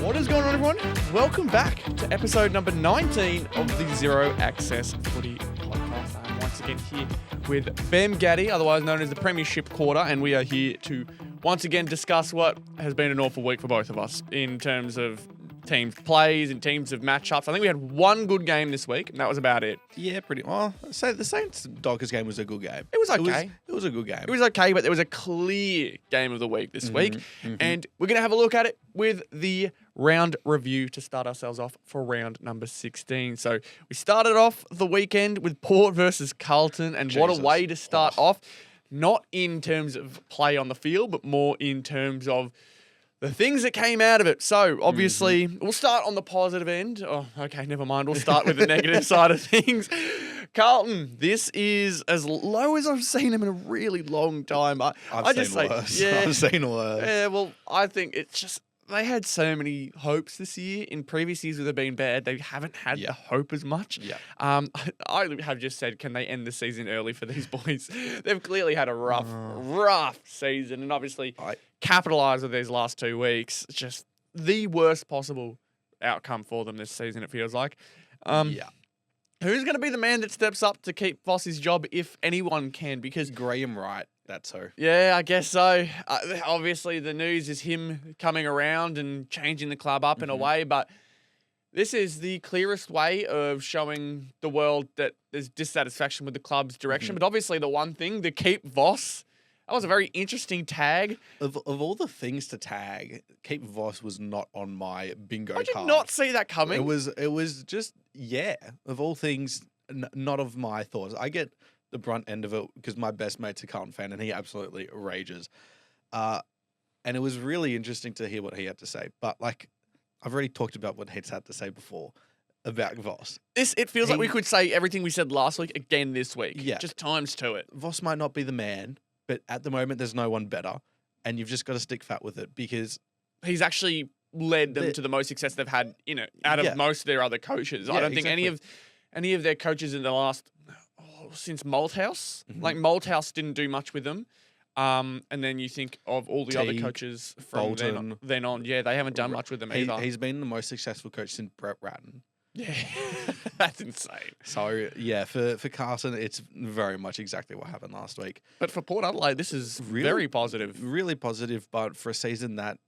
What is going on, everyone? Welcome back to episode number 19 of the Zero Access Footy podcast. I'm once again here with Behmmy, otherwise known as the Premiership Quarter, and we are here to once again discuss what has been an awful week for both of us in terms of teams' plays and teams of matchups. I think we had one good game this week, and that was about it. Yeah, pretty well. So the Saints-Dockers game was a good game. It was okay. It was a good game. It was okay, but there was a clear game of the week this week, and we're going to have a look at it with the round review to start ourselves off for round number 16. So we started off the weekend with Port versus Carlton, and what a way to start off, not in terms of play on the field, but more in terms of the things that came out of it. So, obviously, we'll start on the positive end. Oh, okay, never mind. We'll start with the negative side of things. Carlton, this is as low as I've seen him in a really long time. I've seen worse. Yeah, I've seen worse. Yeah, well, I think it's just, they had so many hopes this year. In previous years where they've been bad, they haven't had the hope as much. Yeah. I have just said, can they end the season early for these boys? They've clearly had a rough season, and obviously capitalised with these last 2 weeks. It's just the worst possible outcome for them this season, it feels like. Who's going to be the man that steps up to keep Voss's job, if anyone can? Because Graham Wright, that's who. Yeah, I guess so. Obviously, the news is him coming around and changing the club up in a way, but this is the clearest way of showing the world that there's dissatisfaction with the club's direction. But obviously, the one thing, the keep Voss, that was a very interesting tag. Of all the things to tag, keep Voss was not on my bingo card. I did not see that coming. It was just, of all things, not of my thoughts. I get the brunt end of it because my best mate's a Carlton fan and he absolutely rages. And it was really interesting to hear what he had to say. But like, I've already talked about what he's had to say before about Voss. It feels like we could say everything we said last week again this week. Yeah. Just times two it. Voss might not be the man, but at the moment there's no one better. And you've just got to stick fat with it because he's actually led them to the most success they've had, out of most of their other coaches. I don't think any of their coaches in the last since Malthouse. Like Malthouse didn't do much with them. And then you think of all the other coaches from then on. Yeah, they haven't done much with them either. He's been the most successful coach since Brett Ratton. Yeah, that's insane. So, yeah, for Carlton, it's very much exactly what happened last week. But for Port Adelaide, this is very positive. Really positive, but for a season that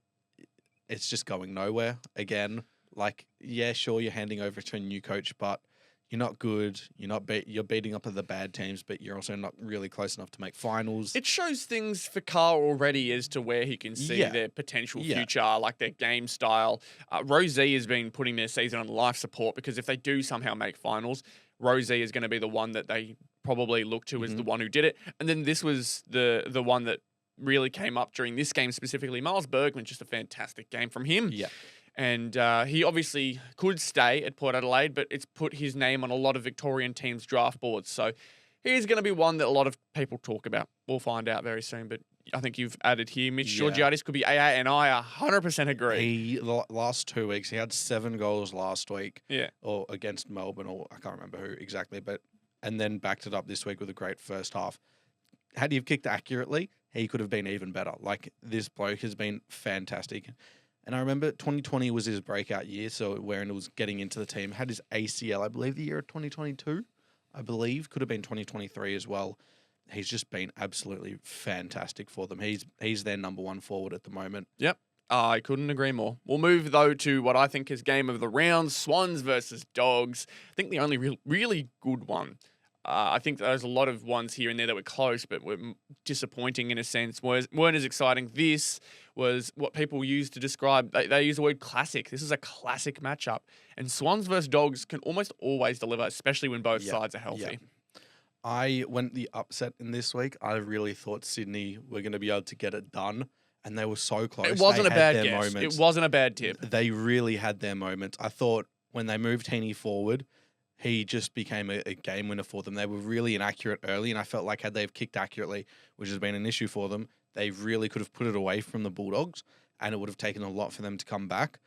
it's just going nowhere again. Like, yeah, sure, you're handing over to a new coach, but you're not good. You're beating up at the bad teams, but you're also not really close enough to make finals. It shows things for Carl already as to where he can see their potential future, like their game style. Rosie has been putting their season on life support because if they do somehow make finals, Rosie is going to be the one that they probably look to as the one who did it. And then this was the one that really came up during this game specifically. Miles Bergman, just a fantastic game from him. Yeah. And he obviously could stay at Port Adelaide, but it's put his name on a lot of Victorian teams' draft boards. So he's going to be one that a lot of people talk about. We'll find out very soon. But I think you've added here, Mitch Georgiadis could be AA, and I 100% agree. Last 2 weeks, he had 7 goals last week. Yeah. Or against Melbourne, or I can't remember who exactly, and then backed it up this week with a great first half. Had he kicked accurately, he could have been even better. Like, this bloke has been fantastic. And I remember 2020 was his breakout year, so when it was getting into the team, had his ACL, I believe, the year of 2022, I believe, could have been 2023 as well. He's just been absolutely fantastic for them. He's their number one forward at the moment. Yep, I couldn't agree more. We'll move, though, to what I think is game of the round, Swans versus Dogs. I think the only really good one. I think there's a lot of ones here and there that were close, but were disappointing in a sense, weren't as exciting. This was what people use to describe, they use the word classic. This is a classic matchup. And Swans versus Dogs can almost always deliver, especially when both sides are healthy. Yeah. I went the upset in this week. I really thought Sydney were going to be able to get it done, and they were so close. It wasn't a bad guess. It wasn't a bad tip. They really had their moments. I thought when they moved Heaney forward, he just became a game winner for them. They were really inaccurate early, and I felt like had they have kicked accurately, which has been an issue for them, they really could have put it away from the Bulldogs, and it would have taken a lot for them to come back.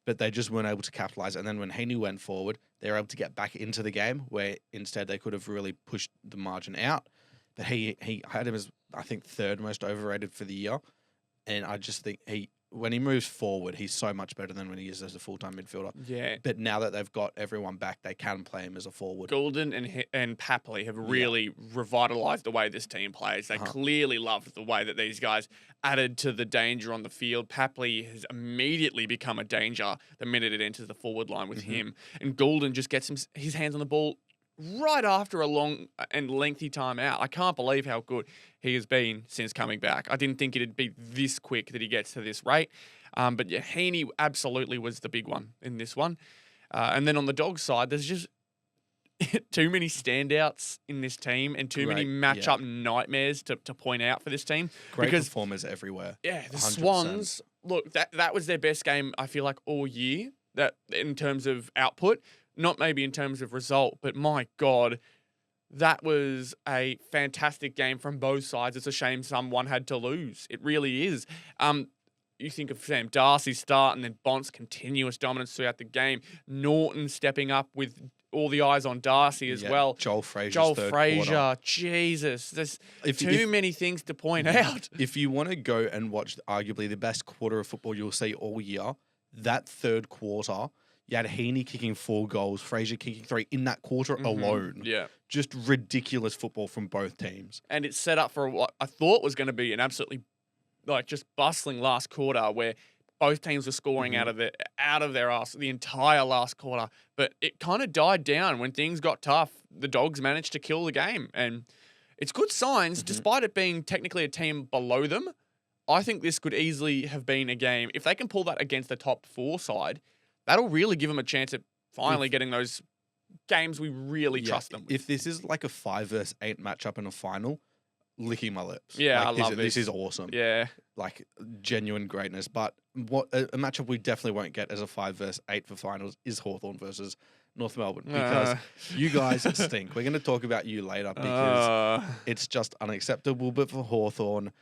But they just weren't able to capitalise. And then when Heaney went forward, they were able to get back into the game, where instead they could have really pushed the margin out. But he had him as, I think, third most overrated for the year. And I just think he when he moves forward, he's so much better than when he is as a full-time midfielder. Yeah. But now that they've got everyone back, they can play him as a forward. Goulden and Papley have really revitalised the way this team plays. They clearly loved the way that these guys added to the danger on the field. Papley has immediately become a danger the minute it enters the forward line with him. And Goulden just gets his hands on the ball right after a long and lengthy time out. I can't believe how good he has been since coming back. I didn't think it'd be this quick that he gets to this rate. But yeah, Heaney absolutely was the big one in this one. And then on the Dogs side, there's just too many standouts in this team and too many matchup nightmares to point out for this team. Great performers everywhere. Yeah, the 100%. Swans, look, that was their best game, I feel like, all year, that in terms of output. Not maybe in terms of result, but my God, that was a fantastic game from both sides. It's a shame someone had to lose. It really is. You think of Sam Darcy's start and then Bont's continuous dominance throughout the game. Norton stepping up with all the eyes on Darcy as well. Joel Frazier, Jesus. There's too many things to point out. If you want to go and watch arguably the best quarter of football you'll see all year, that third quarter, you had Heaney kicking 4 goals, Frazier kicking 3 in that quarter alone. Yeah. Just ridiculous football from both teams. And it's set up for what I thought was going to be an absolutely just bustling last quarter where both teams were scoring out of their ass the entire last quarter. But it kind of died down when things got tough. The Dogs managed to kill the game. And it's good signs, despite it being technically a team below them. I think this could easily have been a game. If they can pull that against the top 4 side, that'll really give them a chance at finally getting those games we really trust them with. If this is like a 5 versus 8 matchup in a final, licking my lips. Yeah, like, I love this. This is awesome. Yeah. Like, genuine greatness. But what a matchup we definitely won't get as a 5 versus 8 for finals is Hawthorn versus North Melbourne. Because you guys stink. We're going to talk about you later because it's just unacceptable. But for Hawthorn,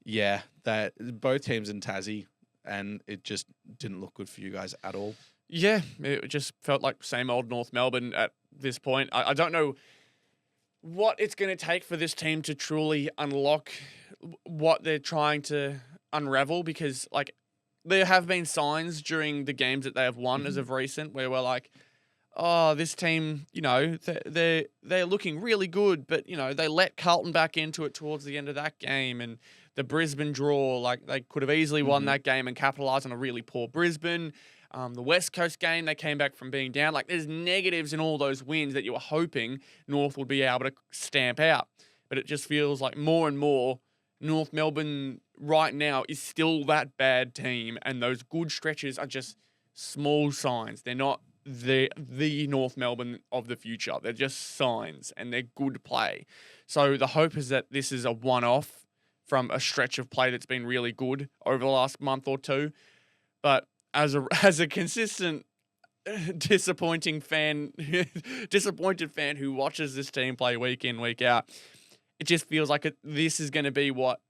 yeah, that both teams in Tassie, and it just didn't look good for you guys at all. Yeah, it just felt like same old North Melbourne at this point. I don't know what it's going to take for this team to truly unlock what they're trying to unravel, because there have been signs during the games that they have won as of recent where we're like, oh, this team, they're looking really good, but, they let Carlton back into it towards the end of that game, and the Brisbane draw, they could have easily won that game and capitalised on a really poor Brisbane. The West Coast game, they came back from being down. There's negatives in all those wins that you were hoping North would be able to stamp out. But it just feels like more and more North Melbourne right now is still that bad team, and those good stretches are just small signs. They're not the North Melbourne of the future. They're just signs, and they're good play. So the hope is that this is a one-off from a stretch of play that's been really good over the last month or two. But as a consistent disappointed fan who watches this team play week in, week out, it just feels like this is going to be what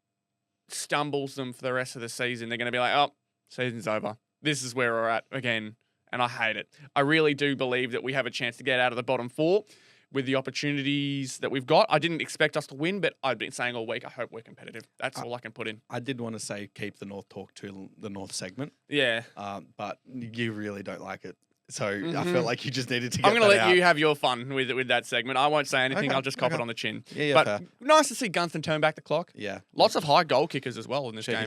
stumbles them for the rest of the season. They're going to be like, oh, season's over. This is where we're at again, and I hate it. I really do believe that we have a chance to get out of the bottom 4 with the opportunities that we've got. I didn't expect us to win, but I've been saying all week, I hope we're competitive. That's all I can put in. I did want to say keep the North talk to the North segment. Yeah. But you really don't like it. So I felt like you just needed to get I'm going to let out. you have your fun with that segment. I won't say anything. I'll just cop it on the chin. Yeah, but fair. nice to see Gunston turn back the clock. Yeah. Lots of high goal kickers as well in this game.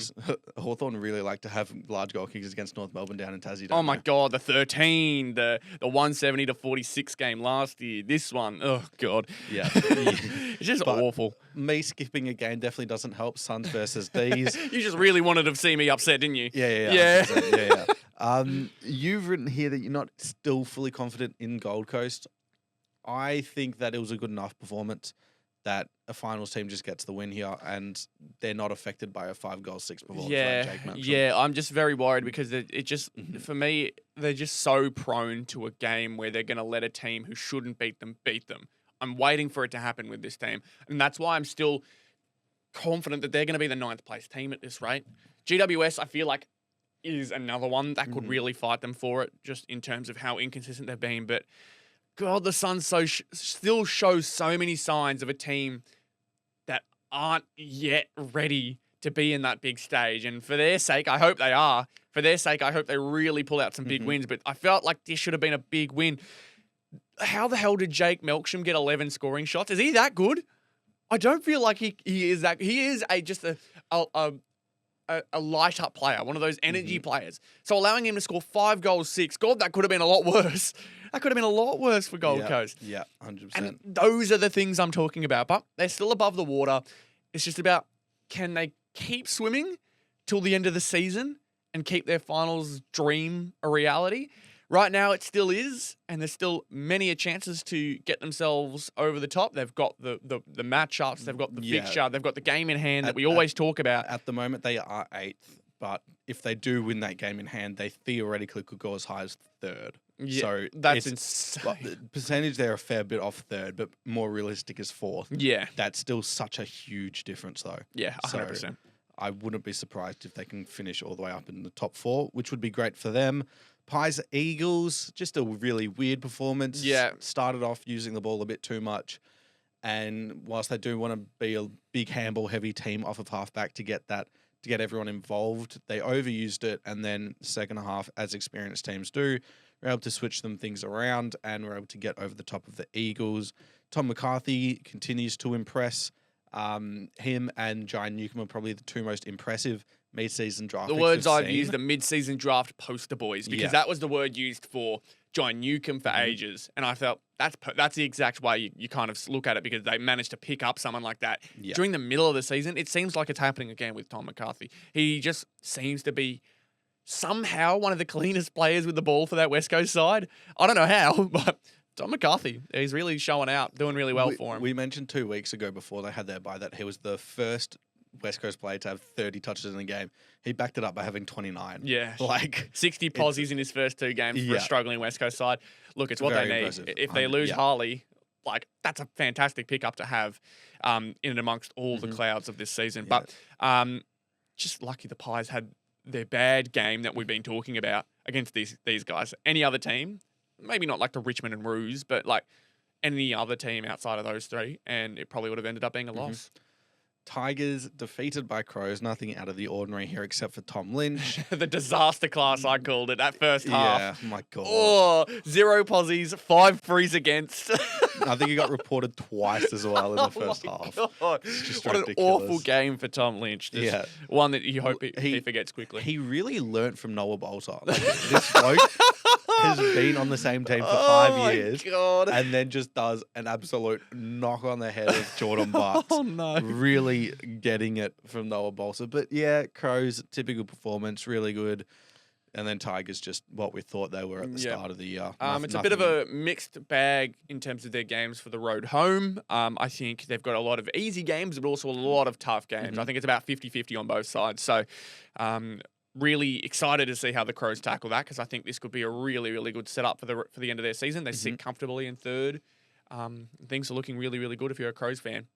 Hawthorn really like to have large goal kickers against North Melbourne down in Tassie. Oh my God, the 13, the 170 to 46 game last year. This one, oh God. Yeah. It's just awful. Me skipping a game definitely doesn't help. Suns versus D's. You just really wanted to see me upset, didn't you? Yeah. You've written here that you're not still fully confident in Gold Coast. I think that it was a good enough performance that a finals team just gets the win here, and they're not affected by a 5-goal-6 performance. Yeah, I'm just very worried because it just, for me, they're just so prone to a game where they're going to let a team who shouldn't beat them. I'm waiting for it to happen with this team, and that's why I'm still confident that they're going to be the 9th place team at this rate. GWS, I feel like, is another one that could really fight them for it, just in terms of how inconsistent they've been. But God, the Suns still show so many signs of a team that aren't yet ready to be in that big stage. And for their sake, I hope they are. For their sake, I hope they really pull out some big wins. But I felt like this should have been a big win. How the hell did Jake Melksham get 11 scoring shots? Is he that good? I don't feel like he is that. He is just a light up player, one of those energy players. So allowing him to score 5 goals, 6, God, that could have been a lot worse. That could have been a lot worse for Gold Coast. Yeah, 100%. And those are the things I'm talking about. But they're still above the water. It's just about, can they keep swimming till the end of the season and keep their finals dream a reality? Right now, it still is, and there's still many chances to get themselves over the top. They've got the matchups, they've got the fixture, they've got the game in hand that we always talk about. At the moment, they are 8th, but if they do win that game in hand, they theoretically could go as high as 3rd. Yeah, so that's insane. Well, the percentage, they're a fair bit off 3rd, but more realistic is 4th. Yeah. That's still such a huge difference, though. Yeah, 100%. So I wouldn't be surprised if they can finish all the way up in the top 4, which would be great for them. Pies Eagles, just a really weird performance. Yeah. Started off using the ball a bit too much. And whilst they do want to be a big handball heavy team off of halfback to get everyone involved, they overused it. And then second half, as experienced teams do, we're able to switch things around and we're able to get over the top of the Eagles. Tom McCarthy continues to impress. Him and Jai Newcomb are probably the 2 most impressive mid-season draft. The words I've used, the mid-season draft poster boys, because that was the word used for Jai Newcomb for ages. And I felt that's the exact way you kind of look at it, because they managed to pick up someone like that during the middle of the season. It seems like it's happening again with Tom McCarthy. He just seems to be somehow one of the cleanest players with the ball for that West Coast side. I don't know how, but Tom McCarthy, he's really showing out, doing really well for him. We mentioned 2 weeks ago before they had their bye that he was the first West Coast player to have 30 touches in a game. He backed it up by having 29. Yeah. Like 60 posies in his first 2 games for a struggling West Coast side. Look, it's what they need. Impressive. If they lose Harley, like, that's a fantastic pickup to have in and amongst all the clouds of this season. Yeah. But just lucky the Pies had their bad game that we've been talking about against these guys. Any other team, maybe not like the Richmond and Roos, but like any other team outside of those 3, and it probably would have ended up being a loss. Tigers defeated by Crows. Nothing out of the ordinary here except for Tom Lynch. The disaster class, I called it, that first half. Yeah, my God. Oh, 0 posies, 5 frees against. I think he got reported twice as well in the first half. God. It's just what ridiculous. an awful game for Tom Lynch. Just one that you hope he forgets quickly. He really learnt from Noah Bolter. Like, this bloke has been on the same team for 5 years. God. And then just does an absolute knock on the head of Jordan Bucks. Oh, no. Really getting it from Noah Bolter. But yeah, Crows, typical performance, really good. And then Tigers, just what we thought they were at the start of the year. It's a bit of a mixed bag in terms of their games for the road home. I think they've got a lot of easy games, but also a lot of tough games. I think it's about 50-50 on both sides. So really excited to see how the Crows tackle that, because I think this could be a really, really good setup for the end of their season. They sit comfortably in 3rd. Things are looking really, really good if you're a Crows fan.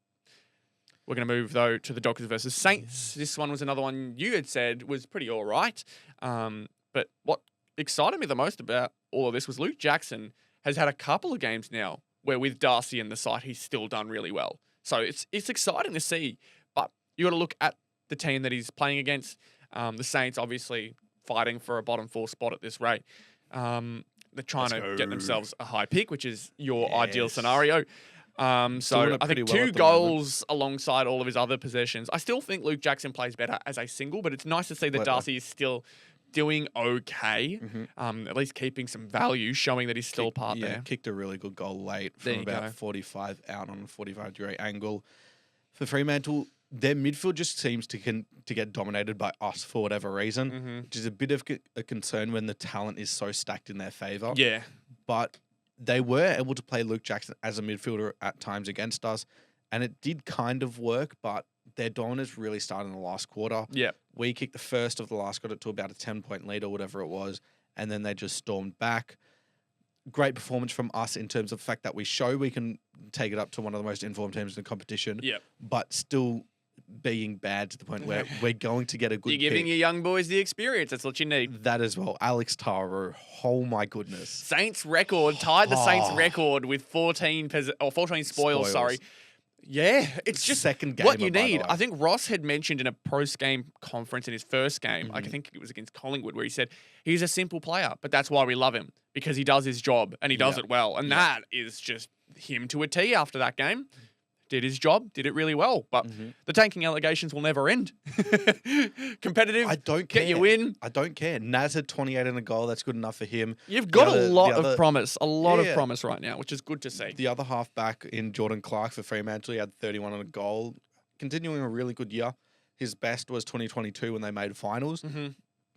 We're going to move, though, to the Dockers versus Saints. This one was another one you had said was pretty all right. But what excited me the most about all of this was Luke Jackson has had a couple of games now where with Darcy in the side, he's still done really well. So it's exciting to see. But you got to look at the team that he's playing against. The Saints, obviously, fighting for a bottom 4 spot at this rate. They're trying to get themselves a high pick, which is your ideal scenario. So I think 2 goals alongside all of his other possessions. I still think Luke Jackson plays better as a single, but it's nice to see that Darcy is still doing okay, at least keeping some value, showing that he's still part there. Kicked a really good goal late from about 45 out on a 45-degree angle. For Fremantle, their midfield just seems to get dominated by us for whatever reason, which is a bit of a concern when the talent is so stacked in their favour. Yeah. But they were able to play Luke Jackson as a midfielder at times against us, and it did kind of work, but their dominance really started in the last quarter. Yeah. We kicked the first of the last, got it to about a 10-point lead or whatever it was, and then they just stormed back. Great performance from us in terms of the fact that we show we can take it up to one of the most informed teams in the competition, but still being bad to the point where we're going to get a good You're giving pick. your young boys the experience. That's what you need. That as well. Alex Taro, oh my goodness. Saints record, tied the Saints record with 14 spoils, sorry. Yeah, it's just second game what you by the need. way. I think Ross had mentioned in a post-game conference in his first game, like I Mhm. think it was against Collingwood, where he said he's a simple player, but that's why we love him, because he does his job and he does Yeah. it well. And Yeah. that is just him to a T after that game. Did his job, did it really well. But Mhm. the tanking allegations will never end. Competitive, I don't care. get you in. I don't care. Naz had 28 and a goal. That's good enough for him. You've got other- a the lot other- of promise, of Yeah. promise right now, which is good to see. The other halfback in Jordan Clark for Fremantle, he had 31 and a goal, continuing a really good year. His best was 2022 when they made finals. hmm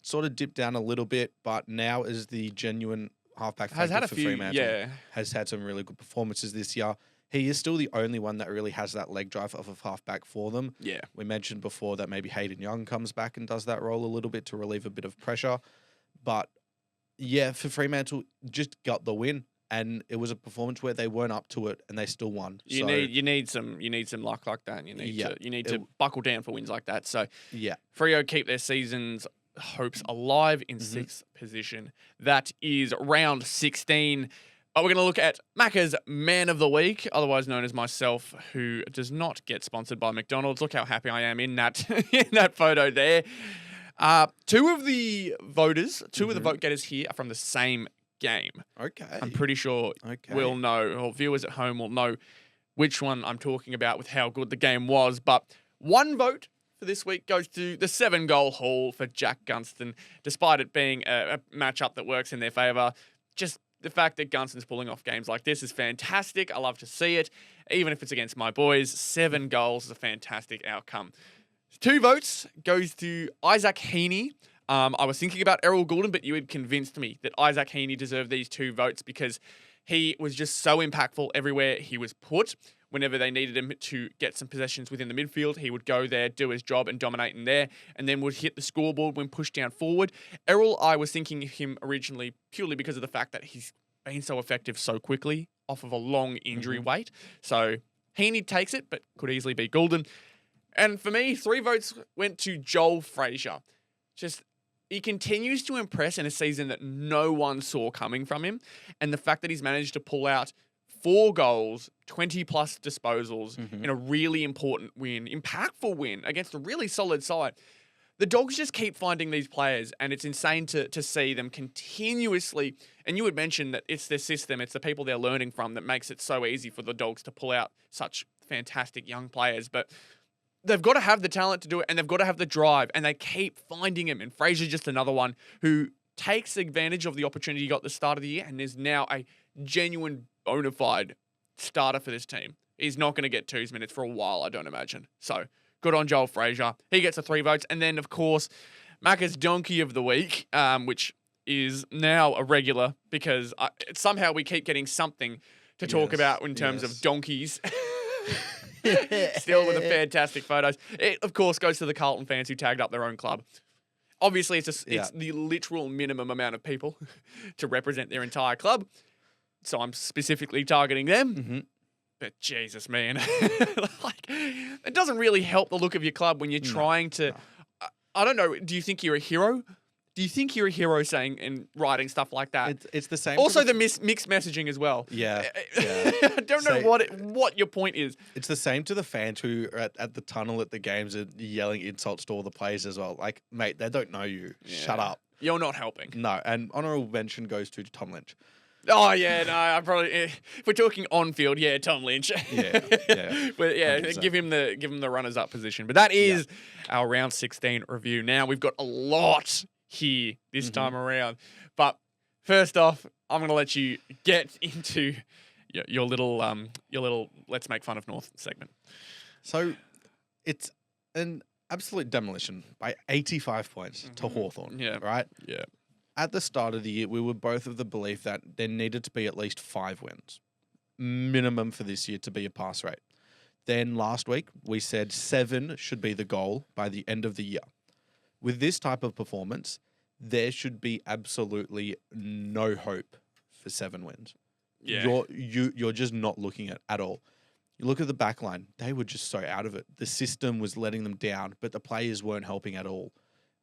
Sort of dipped down a little bit, but now is the genuine halfback Has had a for few, Fremantle. yeah. Has had some really good performances this year. He is still the only one that really has that leg drive of a halfback for them. Yeah. We mentioned before that maybe Hayden Young comes back and does that role a little bit to relieve a bit of pressure. But yeah, for Fremantle, just got the win. And it was a performance where they weren't up to it and they still won. You need some luck like that. And you need to buckle down for wins like that. So Yeah. Freo keep their season's hopes alive in sixth position. That is round 16. But we're going to look at Macca's Man of the Week, otherwise known as myself, who does not get sponsored by McDonald's. Look how happy I am in that in that photo there. Two of the vote getters here are from the same game. Okay. I'm pretty sure we'll know, or viewers at home will know which one I'm talking about with how good the game was. But one vote for this week goes to the 7-goal haul for Jack Gunston, despite it being a matchup that works in their favour. Just the fact that Gunston's pulling off games like this is fantastic. I love to see it. Even if it's against my boys, 7 goals is a fantastic outcome. 2 votes goes to Isaac Heaney. I was thinking about Errol Goulden, but you had convinced me that Isaac Heaney deserved these 2 votes because he was just so impactful everywhere he was put. Whenever they needed him to get some possessions within the midfield, he would go there, do his job and dominate in there, and then would hit the scoreboard when pushed down forward. Errol, I was thinking of him originally purely because of the fact that he's been so effective so quickly off of a long injury wait. So Heaney takes it, but could easily be Goulden. And for me, 3 votes went to Joel Frazier. Just, he continues to impress in a season that no one saw coming from him. And the fact that he's managed to pull out 4 goals, 20-plus disposals in a really important win, impactful win against a really solid side. The Dogs just keep finding these players, and it's insane to see them continuously. And you had mentioned that it's their system, it's the people they're learning from that makes it so easy for the Dogs to pull out such fantastic young players. But they've got to have the talent to do it, and they've got to have the drive, and they keep finding him. And Fraser's just another one who takes advantage of the opportunity he got at the start of the year and is now a genuine, bona fide starter for this team. He's not going to get 2 minutes for a while, I don't imagine. So good on Joel Frazier. He gets the 3 votes. And then, of course, Macca's Donkey of the Week, which is now a regular because somehow we keep getting something to talk about in terms of donkeys. Still with the fantastic photos. It, of course, goes to the Carlton fans who tagged up their own club. Obviously, it's the literal minimum amount of people to represent their entire club. So I'm specifically targeting them. But Jesus, man. It doesn't really help the look of your club when you're trying to... I don't know. Do you think you're a hero? Do you think you're a hero saying and writing stuff like that? It's the same. Also, the mixed messaging as well. Yeah. I don't know what your point is. It's the same to the fans who are at the tunnel at the games and yelling insults to all the players as well. Like, mate, they don't know you. Yeah. Shut up. You're not helping. No, and honourable mention goes to Tom Lynch. Oh, yeah, no, I probably... If we're talking on-field, yeah, Tom Lynch. Yeah. But yeah, 100%. give him the runners-up position. But that is our round 16 review. Now, we've got a lot here this time around. But first off, I'm going to let you get into your little Let's Make Fun of North segment. So, it's an absolute demolition by 85 points to Hawthorn. Yeah. Right? Yeah. At the start of the year, we were both of the belief that there needed to be at least 5 wins, minimum for this year to be a pass rate. Then last week, we said 7 should be the goal by the end of the year. With this type of performance, there should be absolutely no hope for 7 wins. Yeah. You're just not looking at all. You look at the back line, they were just so out of it. The system was letting them down, but the players weren't helping at all.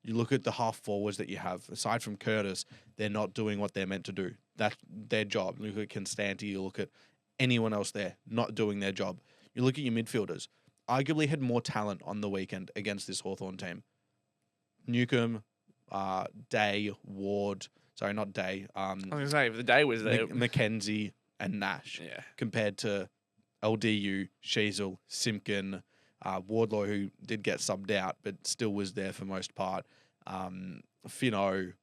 You look at the half forwards that you have, aside from Curtis, they're not doing what they're meant to do. That's their job. You look at Constanti, you look at anyone else there, not doing their job. You look at your midfielders, arguably had more talent on the weekend against this Hawthorn team. Newcomb, Day, Ward, sorry, not Day. I was going to say, if the Day was there. Mackenzie and Nash. Yeah. Compared to LDU, Sheasel, Simpkin, Wardlaw, who did get subbed out, but still was there for most part. Finno,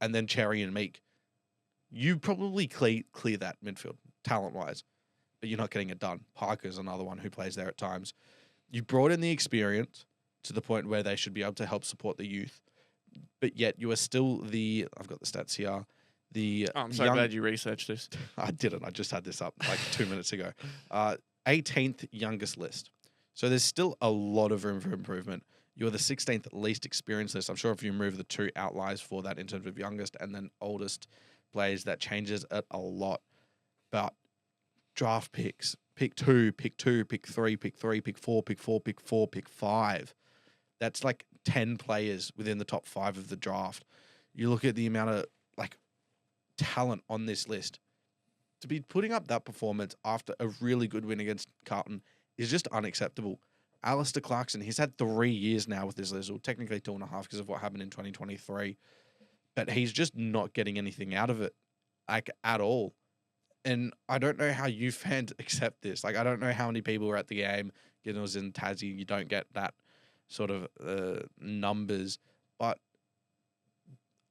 and then Cherry and Meek. You probably clear that midfield, talent-wise, but you're not getting it done. Parker's another one who plays there at times. You brought in the experience to the point where they should be able to help support the youth, but yet you are still I've got the stats here. I'm so glad you researched this. I didn't. I just had this up 2 minutes ago. 18th youngest list. So there's still a lot of room for improvement. You're the 16th least experienced list. I'm sure if you remove the 2 outliers for that in terms of youngest and then oldest players, that changes it a lot. But draft picks, pick 2, pick 3, pick 3, pick 4, pick 4, pick 4, pick 5. That's 10 players within the top 5 of the draft. You look at the amount of talent on this list. To be putting up that performance after a really good win against Carlton is just unacceptable. Alistair Clarkson, he's had 3 years now with this list, or technically 2.5 because of what happened in 2023. But he's just not getting anything out of it, at all. And I don't know how you fans accept this. I don't know how many people were at the game. Given it was in Tassie, you don't get that sort of numbers. But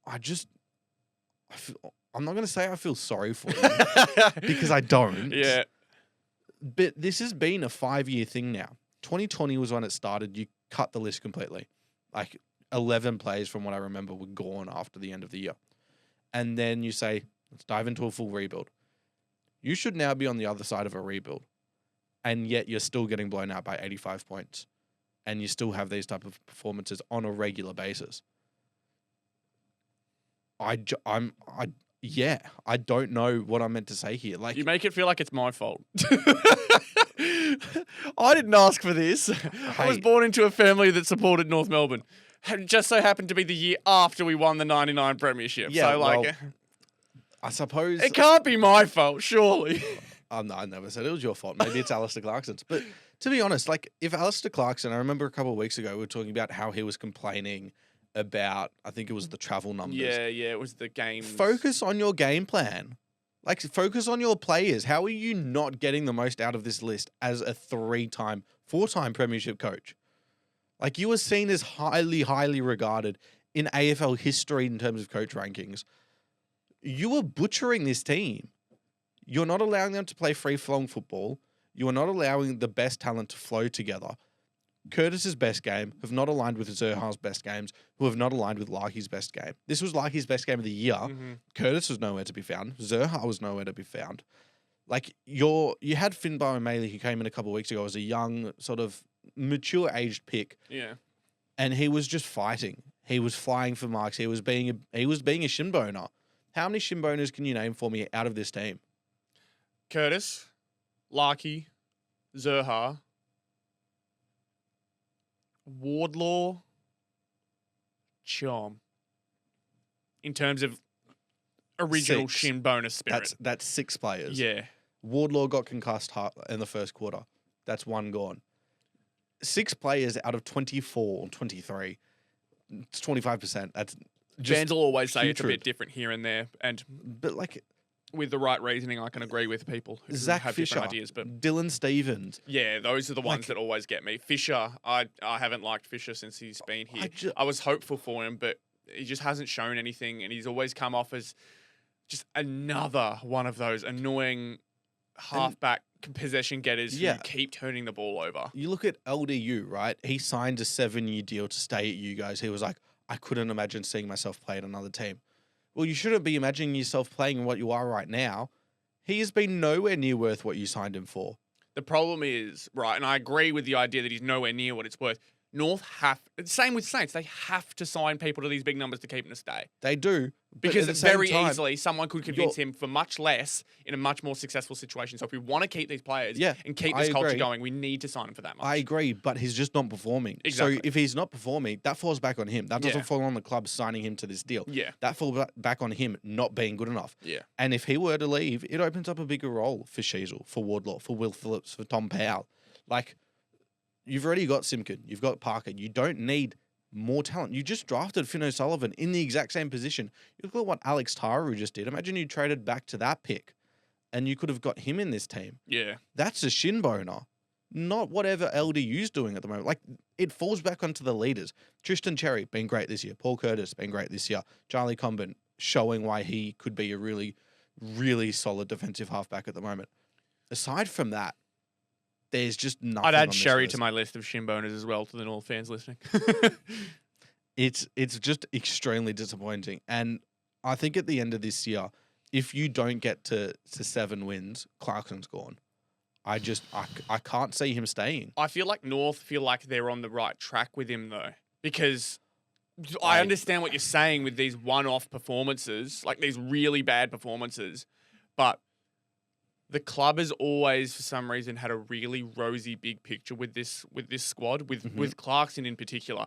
I'm not going to say I feel sorry for you because I don't. Yeah. But this has been a 5-year thing now. 2020 was when it started. You cut the list completely. 11 players from what I remember were gone after the end of the year. And then you say, let's dive into a full rebuild. You should now be on the other side of a rebuild. And yet you're still getting blown out by 85 points. And you still have these type of performances on a regular basis. I don't know what I'm meant to say here. You make it feel like it's my fault. I didn't ask for this. I was born into a family that supported North Melbourne. It just so happened to be the year after we won the 99 premiership. Yeah, so I suppose it can't be my fault, surely. No, I never said it was your fault. Maybe it's Alistair Clarkson's. But to be honest, if Alistair Clarkson, I remember a couple of weeks ago we were talking about how he was complaining about, I think it was the travel numbers. Yeah, it was the game. Focus on your game plan. Focus on your players. How are you not getting the most out of this list as a 4-time premiership coach? You were seen as highly, highly regarded in AFL history in terms of coach rankings. You are butchering this team. You're not allowing them to play free-flowing football. You are not allowing the best talent to flow together. Curtis's best game have not aligned with Zerha's best games, who have not aligned with Larky's best game. This was Larky's best game of the year. Mm-hmm. Curtis was nowhere to be found. Zerha was nowhere to be found. You had Finbar and Maley, who came in a couple of weeks ago as a young, sort of mature-aged pick. Yeah. And he was just fighting. He was flying for marks. He was being a shin boner. How many shin boners can you name for me out of this team? Curtis, Larky, Zerha, Wardlaw, Chom. In terms of original shin bonus spirit. That's 6 players. Yeah. Wardlaw got concussed in the first quarter. That's 1 gone. 6 players out of 24 or 23. It's 25%. That's just Vans will always say it's a putrid. bit different here and there. But with the right reasoning, I can agree with people who Zach have Fisher, different ideas. But Dylan Stevens. Yeah, those are the ones that always get me. Fisher, I haven't liked Fisher since he's been here. I was hopeful for him, but he just hasn't shown anything, and he's always come off as just another one of those annoying halfback possession getters who keep turning the ball over. You look at LDU, right? He signed a 7-year deal to stay at you guys. He was like, I couldn't imagine seeing myself play at another team. Well, you shouldn't be imagining yourself playing what you are right now. He has been nowhere near worth what you signed him for. The problem is, right, and I agree with the idea that he's nowhere near what it's worth. Same with Saints, they have to sign people to these big numbers to keep him to stay. They do, Because at the same very time, easily someone could convince him for much less in a much more successful situation. So if we want to keep these players and keep this culture going, we need to sign him for that much. I agree, but he's just not performing. Exactly. So if he's not performing, that falls back on him. That doesn't fall on the club signing him to this deal. Yeah. That falls back on him not being good enough. Yeah. And if he were to leave, it opens up a bigger role for Sheasel, for Wardlaw, for Will Phillips, for Tom Powell. Like, you've already got Simpkin, you've got Parker. You don't need more talent. You just drafted Finn O'Sullivan in the exact same position. You look at what Alex Taru just did. Imagine you traded back to that pick and you could have got him in this team. Yeah. That's a shin boner, not whatever LDU's doing at the moment. Like, it falls back onto the leaders. Tristan Cherry, been great this year. Paul Curtis, been great this year. Charlie Comben, showing why he could be a really, really solid defensive halfback at the moment. Aside from that, there's just nothing. I'd add on Sherry this to list. my list of shin boners as well, to the North fans listening. It's just extremely disappointing. And I think at the end of this year, if you don't get to 7 wins, Clarkson's gone. I can't see him staying. I feel like North feel like they're on the right track with him, though, because I understand what you're saying with these one-off performances, like these really bad performances, but the club has always, for some reason, had a really rosy big picture with this squad, with Clarkson in particular.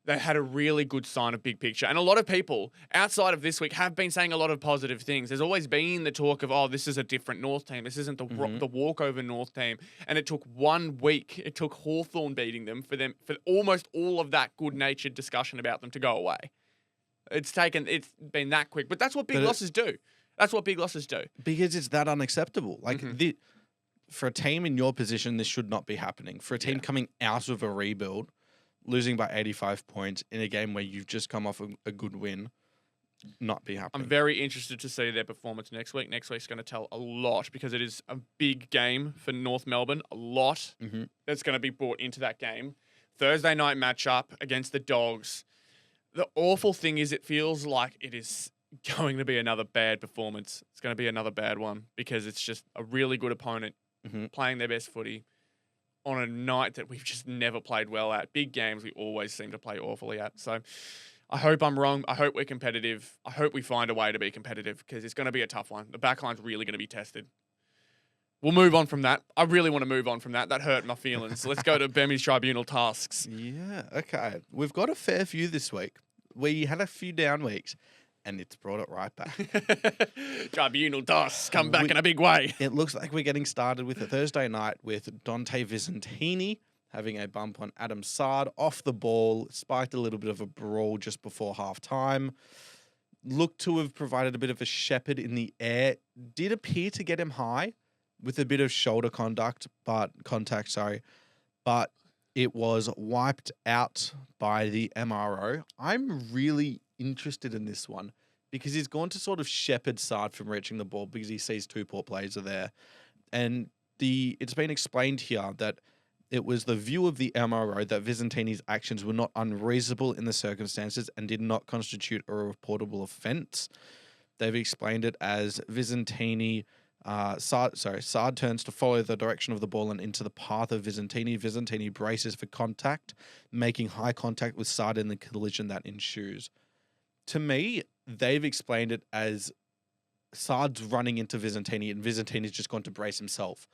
They had a really good sign of big picture. And a lot of people outside of this week have been saying a lot of positive things. There's always been the talk of, oh, this is a different North team. This isn't the walkover North team. And it took 1 week. It took Hawthorn beating them for almost all of that good-natured discussion about them to go away. It's been that quick. But that's what big losses do. That's what big losses do. Because it's that unacceptable. Like, for a team in your position, this should not be happening. For a team coming out of a rebuild, losing by 85 points in a game where you've just come off a good win, not be happening. I'm very interested to see their performance next week. Next week's going to tell a lot because it is a big game for North Melbourne. A lot that's going to be brought into that game. Thursday night matchup against the Dogs. The awful thing is it feels like it is going to be another bad performance. It's going to be another bad one because it's just a really good opponent playing their best footy on a night that we've just never played well at. Big games we always seem to play awfully at. So I hope I'm wrong. I hope we're competitive. I hope we find a way to be competitive because it's going to be a tough one. The backline's really going to be tested. We'll move on from that. I really want to move on from that. That hurt my feelings. Let's go to Behmy's Tribunal tasks. Yeah, okay. We've got a fair few this week. We had a few down weeks. And it's brought it right back. Tribunal tasks come back in a big way. It looks like we're getting started with a Thursday night with Dante Visentini having a bump on Adam Sard off the ball. Spiked a little bit of a brawl just before halftime. Looked to have provided a bit of a shepherd in the air. Did appear to get him high with a bit of shoulder contact, but it was wiped out by the MRO. I'm really interested in this one because he's gone to sort of shepherd Sard from reaching the ball because he sees 2 poor players are there. And it's been explained here that it was the view of the MRO that Visentini's actions were not unreasonable in the circumstances and did not constitute a reportable offence. They've explained it as Visentini... Sard turns to follow the direction of the ball and into the path of Visentini. Visentini braces for contact, making high contact with Sard in the collision that ensues. To me, they've explained it as Sard's running into Visentini and Visentini's just gone to brace himself.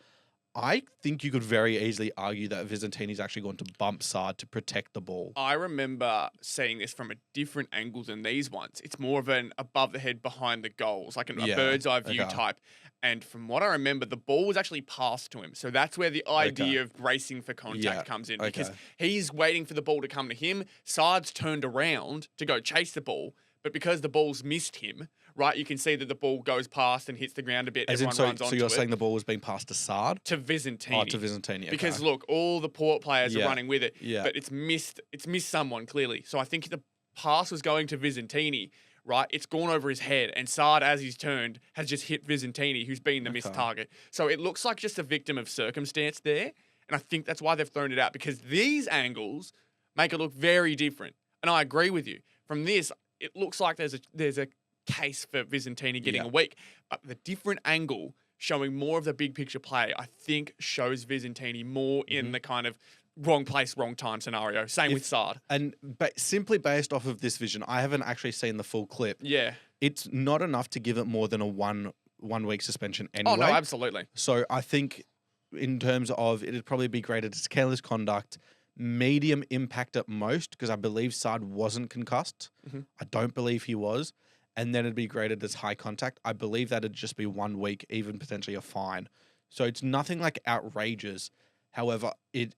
I think you could very easily argue that Visentini's actually going to bump Sard to protect the ball. I remember seeing this from a different angle than these ones. It's more of an above the head, behind the goals, like a bird's eye view type. And from what I remember, the ball was actually passed to him. So that's where the idea of bracing for contact comes in because he's waiting for the ball to come to him. Sard's turned around to go chase the ball. But because the ball's missed him, right, you can see that the ball goes past and hits the ground a bit. Everyone runs onto it. So you're saying the ball was being passed to Sard? To Visentini. Oh, to Visentini, okay. Because, look, all the Port players are running with it. Yeah. But it's missed someone, clearly. So I think the pass was going to Visentini, right? It's gone over his head. And Sard, as he's turned, has just hit Visentini, who's been the missed target. So it looks like just a victim of circumstance there. And I think that's why they've thrown it out. Because these angles make it look very different. And I agree with you. From this... it looks like there's a case for Visentini getting a week. But the different angle showing more of the big picture play, I think shows Visentini more in the kind of wrong place, wrong time scenario. Same with Sard. And simply based off of this vision, I haven't actually seen the full clip. Yeah. it's not enough to give it more than a one week suspension anyway. Oh, no, absolutely. So I think in terms of it'd probably be graded as careless conduct, medium impact at most, because I believe Sard wasn't concussed. I don't believe he was. And then it'd be graded as high contact. I believe that'd just be 1 week, even potentially a fine. So it's nothing like outrageous. However, it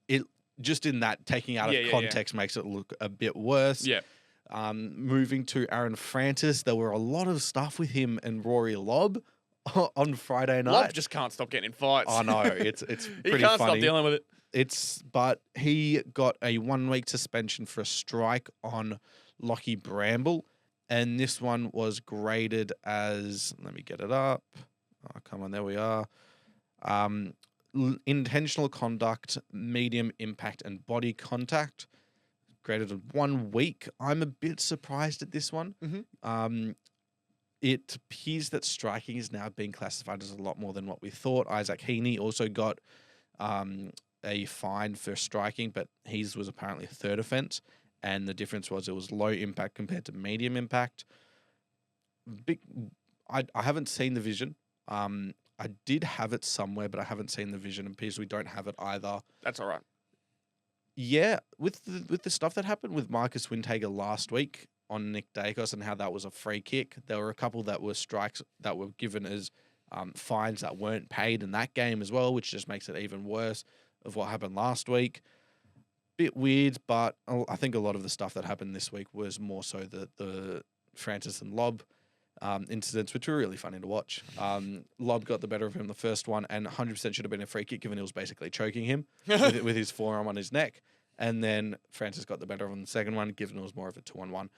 just in that taking out of context makes it look a bit worse. Yeah. Moving to Aaron Francis, there were a lot of stuff with him and Rory Lobb on Friday night. Lobb just can't stop getting in fights. I know, it's pretty He can't funny. stop dealing with it. But he got a 1 week suspension for a strike on Lockie Bramble, and this one was graded as, let me get it up. Oh, come on, there we are. Intentional conduct, medium impact, and body contact. Graded at 1 week. I'm a bit surprised at this one. It appears that striking is now being classified as a lot more than what we thought. Isaac Heaney also got a fine for striking, but his was apparently a third offence. And the difference was it was low impact compared to medium impact. I haven't seen the vision. I did have it somewhere, but I haven't seen the vision. It appears we don't have it either. That's all right. Yeah, with the stuff that happened with Marcus Windhager last week on Nick Dacos and how that was a free kick, there were a couple that were strikes that were given as fines that weren't paid in that game as well, which just makes it even worse of what happened last week. Bit weird, but I think a lot of the stuff that happened this week was more so the Francis and Lobb incidents, which were really funny to watch. Lobb got the better of him the first one, and 100% should have been a free kick, given he was basically choking him with his forearm on his neck. And then Francis got the better of him the second one, given it was more of a 2-on-1.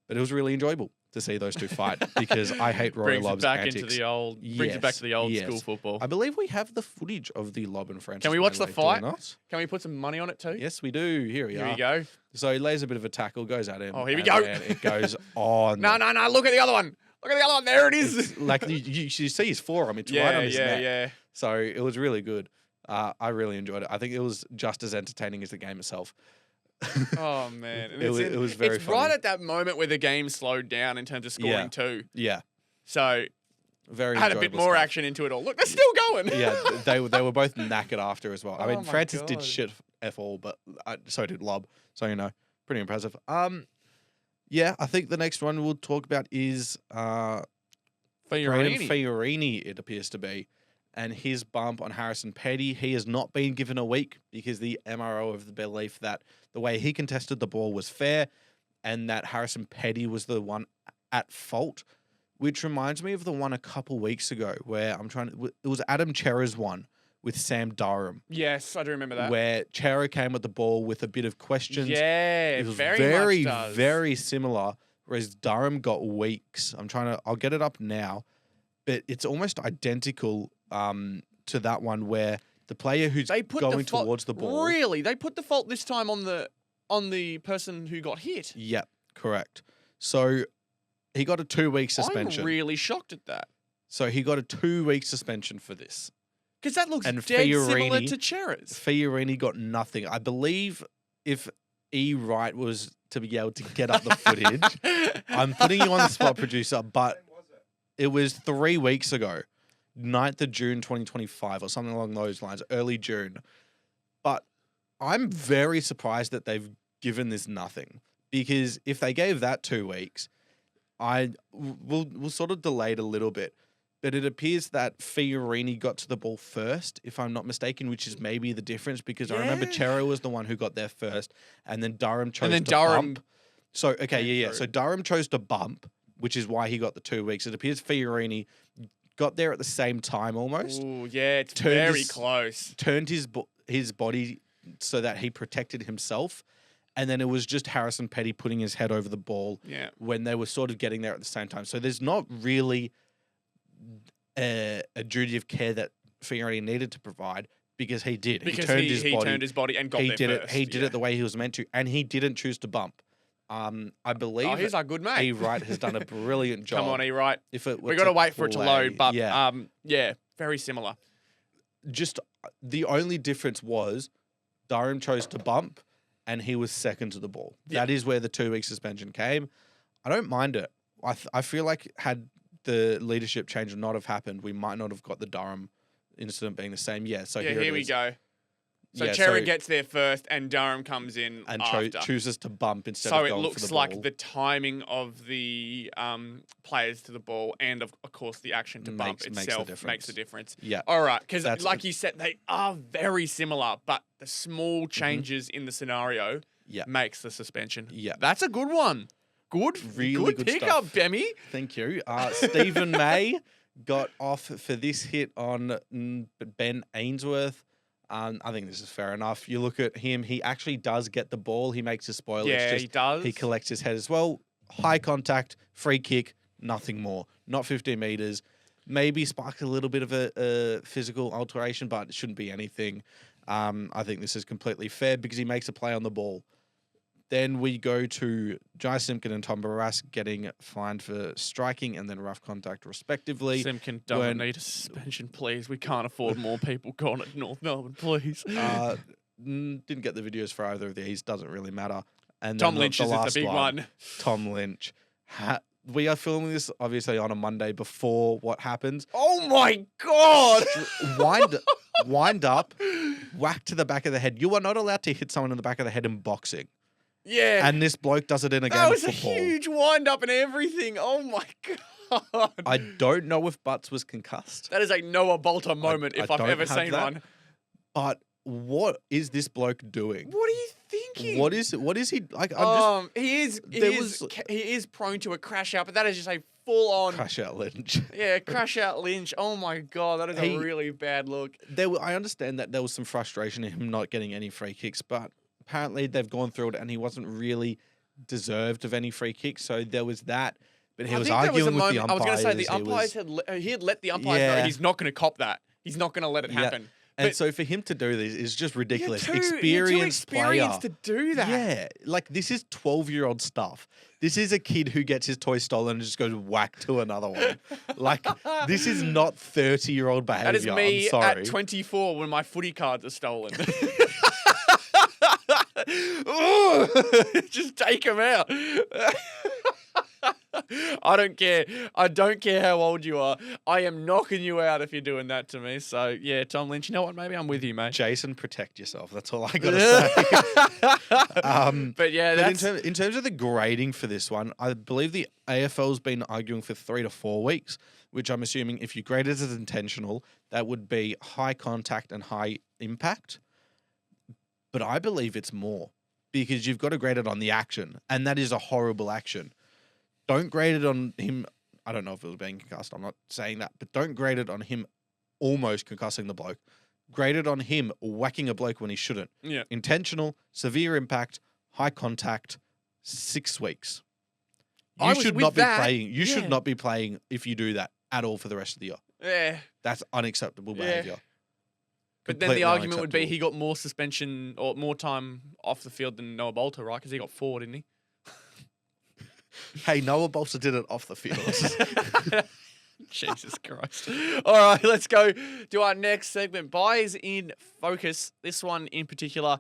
But it was really enjoyable to see those two fight because I hate Rory Lobb's antics. Brings it back to the old school football. I believe we have the footage of the Lobb and Francis. Can we watch the fight? Can we put some money on it too? Yes, we do. Here we are. Here we go. So he lays a bit of a tackle, goes at him. Oh, here we go. And it goes on. No. Look at the other one. Look at the other one. There it is. It's like you see his forearm. It's right on his neck. Yeah. So it was really good. I really enjoyed it. I think it was just as entertaining as the game itself. Oh man, it was very funny. Right at that moment where the game slowed down in terms of scoring too. Yeah. So very had a bit more action into it all. Look, they're still going. Yeah, they were both knackered after as well. I mean, Francis God. did shit F all, but so did Lobb. So pretty impressive. Yeah, I think the next one we'll talk about is Brayden Fiorini, it appears to be. And his bump on Harrison Petty, he has not been given a week because the MRO of the belief that the way he contested the ball was fair and that Harrison Petty was the one at fault, which reminds me of the one a couple weeks ago where it was Adam Chera's one with Sam Durham. Yes, I do remember that. Where Chera came at the ball with a bit of questions. Yeah, it was very much does. Very similar, whereas Durham got weeks. I'll get it up now, but it's almost identical to that one where the player who's going towards the ball. Really? They put the fault this time on the person who got hit? Yep, correct. So he got a 2-week suspension. I'm really shocked at that. So he got a 2-week suspension for this. Because that looks dead similar to Chera's. Fiorini got nothing. I believe if E. Wright was to be able to get up the footage, I'm putting you on the spot, producer, but it was 3 weeks ago. 9th of June 2025 or something along those lines, early June. But I'm very surprised that they've given this nothing because if they gave that 2 weeks, we'll sort of delayed a little bit. But it appears that Fiorini got to the ball first, if I'm not mistaken, which is maybe the difference because I remember Chera was the one who got there first and then Durham chose to bump. So, okay, yeah. So Durham chose to bump, which is why he got the 2 weeks. It appears Fiorini got there at the same time almost. Oh, yeah, it's very close. Turned his body so that he protected himself. And then it was just Harrison Petty putting his head over the ball when they were sort of getting there at the same time. So there's not really a duty of care that Fiorini needed to provide because he did. Because he turned his body and got there first. He did it the way he was meant to. And he didn't choose to bump. I believe he's our good mate. E. Wright has done a Brilliant job. Come on, E. Wright. We've got to wait for it to load, but very similar. Just the only difference was Durham chose to bump and he was second to the ball. That is where the 2-week suspension came. I don't mind it. I feel like had the leadership change not have happened, we might not have got the Durham incident being the same. Yeah, so here we is. go. So Yeah, Cherry so- gets there first, and Durham comes in And after. chooses to bump instead So of it going looks for the like ball. the timing of the players to the ball and, of course, the action to bump itself makes the difference. Yeah. All right, because That's- like you said, they are very similar, but the small changes in the scenario Yeah. makes the suspension. Yeah. That's a good one. Really good pickup, stuff. Behmmy. Thank you. Stephen May got off for this hit on Ben Ainsworth. I think this is fair enough. You look at him, he actually does get the ball. He makes a spoil. Yeah, It's just, he does. He collects his head as well. High contact, free kick, nothing more. Not 15 metres. Maybe spark a little bit of a physical alteration, but it shouldn't be anything. I think this is completely fair because he makes a play on the ball. Then we go to Jai Simpkin and Tom Barras getting fined for striking and then rough contact respectively. Simpkin doesn't need a suspension, please. We can't afford more people gone at North Melbourne, please. Didn't get the videos for either of these. Doesn't really matter. And Tom then Lynch is the big one. Tom Lynch. We are filming this obviously on a Monday before what happens. Oh my God! Wind up, whack to the back of the head. You are not allowed to hit someone in the back of the head in boxing. Yeah. And this bloke does it in a game that of was football. a huge wind up and everything. Oh my God. I don't know if Butts was concussed. That is a Noah Bolter moment if I've don't ever have seen that. one. But what is this bloke doing? What are you thinking? What is he like? I'm he is prone to a crash out, but that is just a full on crash out Lynch. Yeah, crash out Lynch. Oh my God, that is a really bad look. I understand that there was some frustration in him not getting any free kicks, but apparently they've gone through it and he wasn't really deserved of any free kicks. So there was that. But he was arguing with the umpires. I was going to say the umpires he had let the umpires know he's not going to cop that. He's not going to let it happen. And so for him to do this is just ridiculous. You're too Experienced player to do that. Yeah, like this is 12-year-old stuff. This is a kid who gets his toy stolen and just goes whack to another one. Like this is not 30-year-old behavior. That is me I'm sorry. at 24 when my footy cards are stolen. Just take him out. I don't care. I don't care how old you are. I am knocking you out if you're doing that to me. So, yeah, Tom Lynch, you know what? Maybe I'm with you, mate. Jason, protect yourself. That's all I got to say. But, yeah, that's... in terms of the grading for this one, I believe the AFL's been arguing for 3 to 4 weeks, which I'm assuming if you grade it as intentional, that would be high contact and high impact. But I believe it's more because you've got to grade it on the action, and that is a horrible action. Don't grade it on him. I don't know if it was being concussed. I'm not saying that. But don't grade it on him almost concussing the bloke. Grade it on him whacking a bloke when he shouldn't. Yeah. Intentional, severe impact, high contact, 6 weeks. You should not be playing. You should not be playing if you do that at all for the rest of the year. Yeah. That's unacceptable behaviour. But then the argument would be he got more suspension or more time off the field than Noah Bolter, right? Because he got 4, didn't he? Hey, Noah Bolter did it off the field. Jesus Christ. All right, let's go to our next segment. Buys in focus. This one in particular.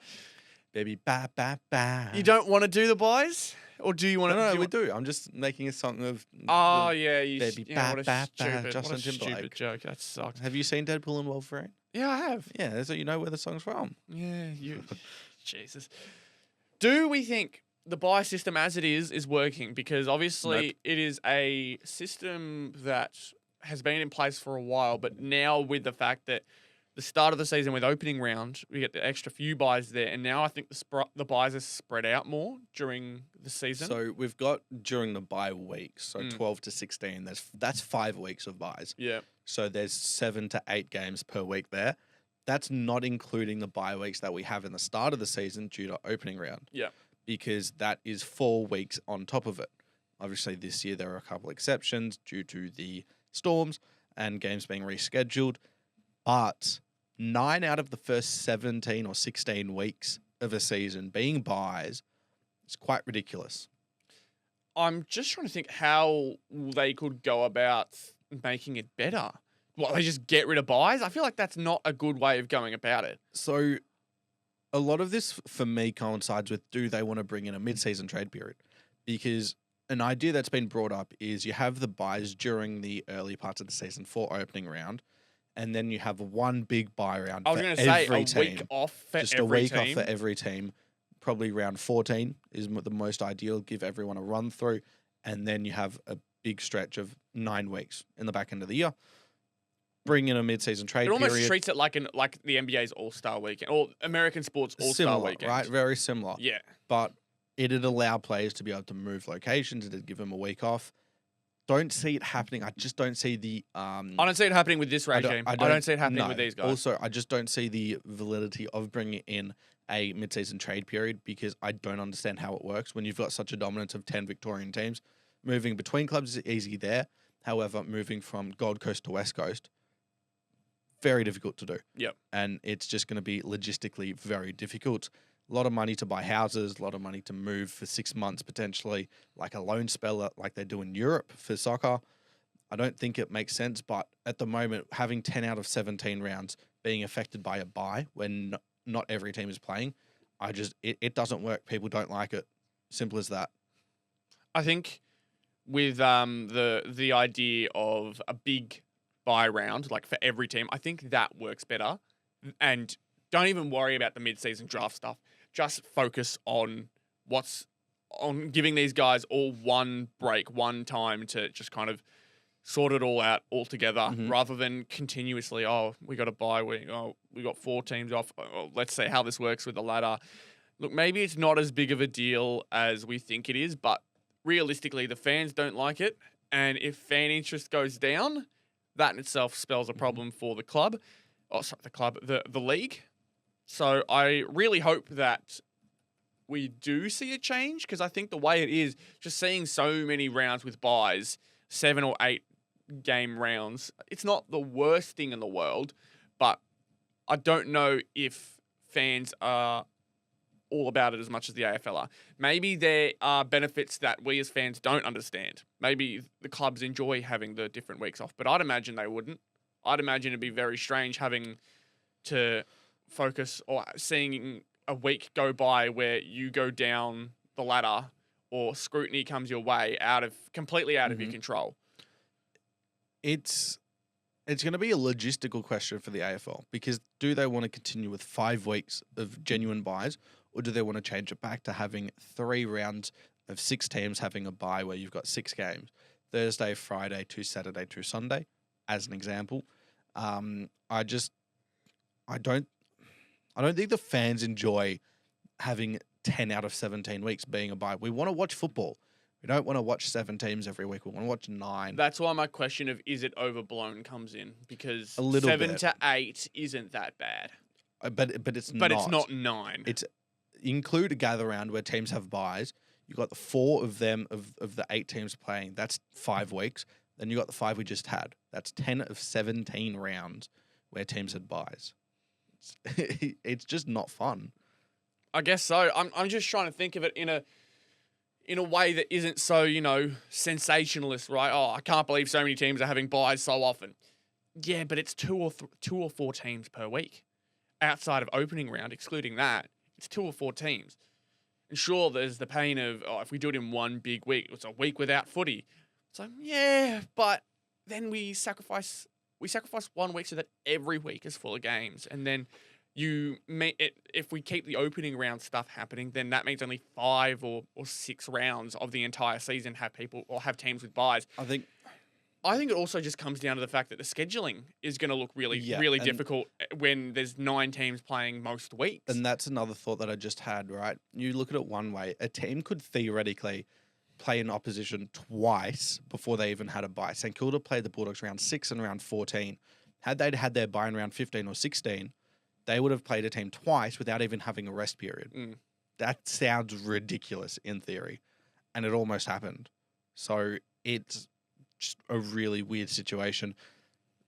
Baby, ba, ba, ba. You don't want to do the buys? Or do you want to? No, we do. I'm just making a song of... Oh, yeah. Baby, what a ba, ba, stupid, Justin what a Timberlake. stupid joke. That sucks. Have you seen Deadpool and Wolverine? Yeah, I have. Yeah, so you know where the song's from. Yeah, you... Jesus. Do we think the buy system as it is working? Because obviously it is a system that has been in place for a while, but now with the fact that the start of the season with opening round, we get the extra few buys there, and now I think the buys are spread out more during the season. So we've got during the bye weeks, so 12 to 16, that's 5 weeks of buys. Yeah. So there's 7 to 8 games per week there. That's not including the bye weeks that we have in the start of the season due to opening round. Yeah. Because that is 4 weeks on top of it. Obviously, this year there are a couple exceptions due to the storms and games being rescheduled. But 9 out of the first 17 or 16 weeks of a season being buys is quite ridiculous. I'm just trying to think how they could go about making it better. What, they just get rid of buys? I feel like that's not a good way of going about it. So a lot of this, for me, coincides with do they want to bring in a mid-season trade period? Because an idea that's been brought up is you have the buys during the early parts of the season for opening round, and then you have one big buy round I was for going to say every a team. week off for Just every a week team. off for every team. Probably round 14 is the most ideal. Give everyone a run through, and then you have a big stretch of 9 weeks in the back end of the year. Bring in a mid-season trade It almost period. treats it like the NBA's All-Star Weekend or American sports All-Star Similar, Weekend. right? Very similar. Yeah. But it'd allow players to be able to move locations. It'd give them a week off. Don't see it happening. I just don't see the. I don't see it happening with this regime. I don't see it happening with these guys. Also, I just don't see the validity of bringing in a mid-season trade period because I don't understand how it works when you've got such a dominance of 10 Victorian teams. Moving between clubs is easy there. However, moving from Gold Coast to West Coast, very difficult to do. Yep. And it's just going to be logistically very difficult. A lot of money to buy houses, a lot of money to move for 6 months potentially, like a loan spell like they do in Europe for soccer. I don't think it makes sense, but at the moment, having 10 out of 17 rounds being affected by a bye when not every team is playing, it doesn't work. People don't like it. Simple as that. I think with the idea of a big buy round, like for every team, I think that works better. And don't even worry about the mid-season draft stuff. Just focus on giving these guys all one break, one time to just kind of sort it all out all together, rather than continuously, we got a bye week, we got 4 teams off. Let's see how this works with the ladder. Look, maybe it's not as big of a deal as we think it is, but realistically, the fans don't like it. And if fan interest goes down, that in itself spells a problem for the club. Oh, sorry, the league. So I really hope that we do see a change, because I think the way it is, just seeing so many rounds with buys, 7 or 8 game rounds, it's not the worst thing in the world, but I don't know if fans are all about it as much as the AFL are. Maybe there are benefits that we as fans don't understand. Maybe the clubs enjoy having the different weeks off, but I'd imagine they wouldn't. I'd imagine it'd be very strange having to focus or seeing a week go by where you go down the ladder or scrutiny comes your way completely out of your control. It's going to be a logistical question for the AFL, because do they want to continue with 5 weeks of genuine buys, or do they want to change it back to having 3 rounds of 6 teams having a bye where you've got 6 games, Thursday, Friday to Saturday to Sunday, as an example. I don't think the fans enjoy having 10 out of 17 weeks being a bye. We want to watch football. We don't want to watch 7 teams every week. We want to watch 9. That's why my question of is it overblown comes in, because A little 7 bit. to 8 isn't that bad. But it's not. But it's not 9. It's include a gather round where teams have buys. You got the 4 of them of the 8 teams playing. That's 5 weeks. Then you got the 5 we just had. That's 10 of 17 rounds where teams had buys. It's just not fun. I guess so. I'm just trying to think of it in a way that isn't so, sensationalist, right? I can't believe so many teams are having buys so often. Yeah, but it's 2 or 4 teams per week. Outside of opening round, excluding that, it's 2 or 4 teams. And sure, there's the pain of, if we do it in one big week, it's a week without footy. So, yeah, but then we sacrifice 1 week so that every week is full of games. And then if we keep the opening round stuff happening, then that means only 5 or 6 rounds of the entire season have teams with buys. I think it also just comes down to the fact that the scheduling is going to look really difficult when there's 9 teams playing most weeks. And that's another thought that I just had, right? You look at it one way. A team could theoretically play an opposition twice before they even had a bye. St Kilda played the Bulldogs round 6 and round 14. Had they had their bye in round 15 or 16, they would have played a team twice without even having a rest period. That sounds ridiculous in theory, and it almost happened. So it's just a really weird situation.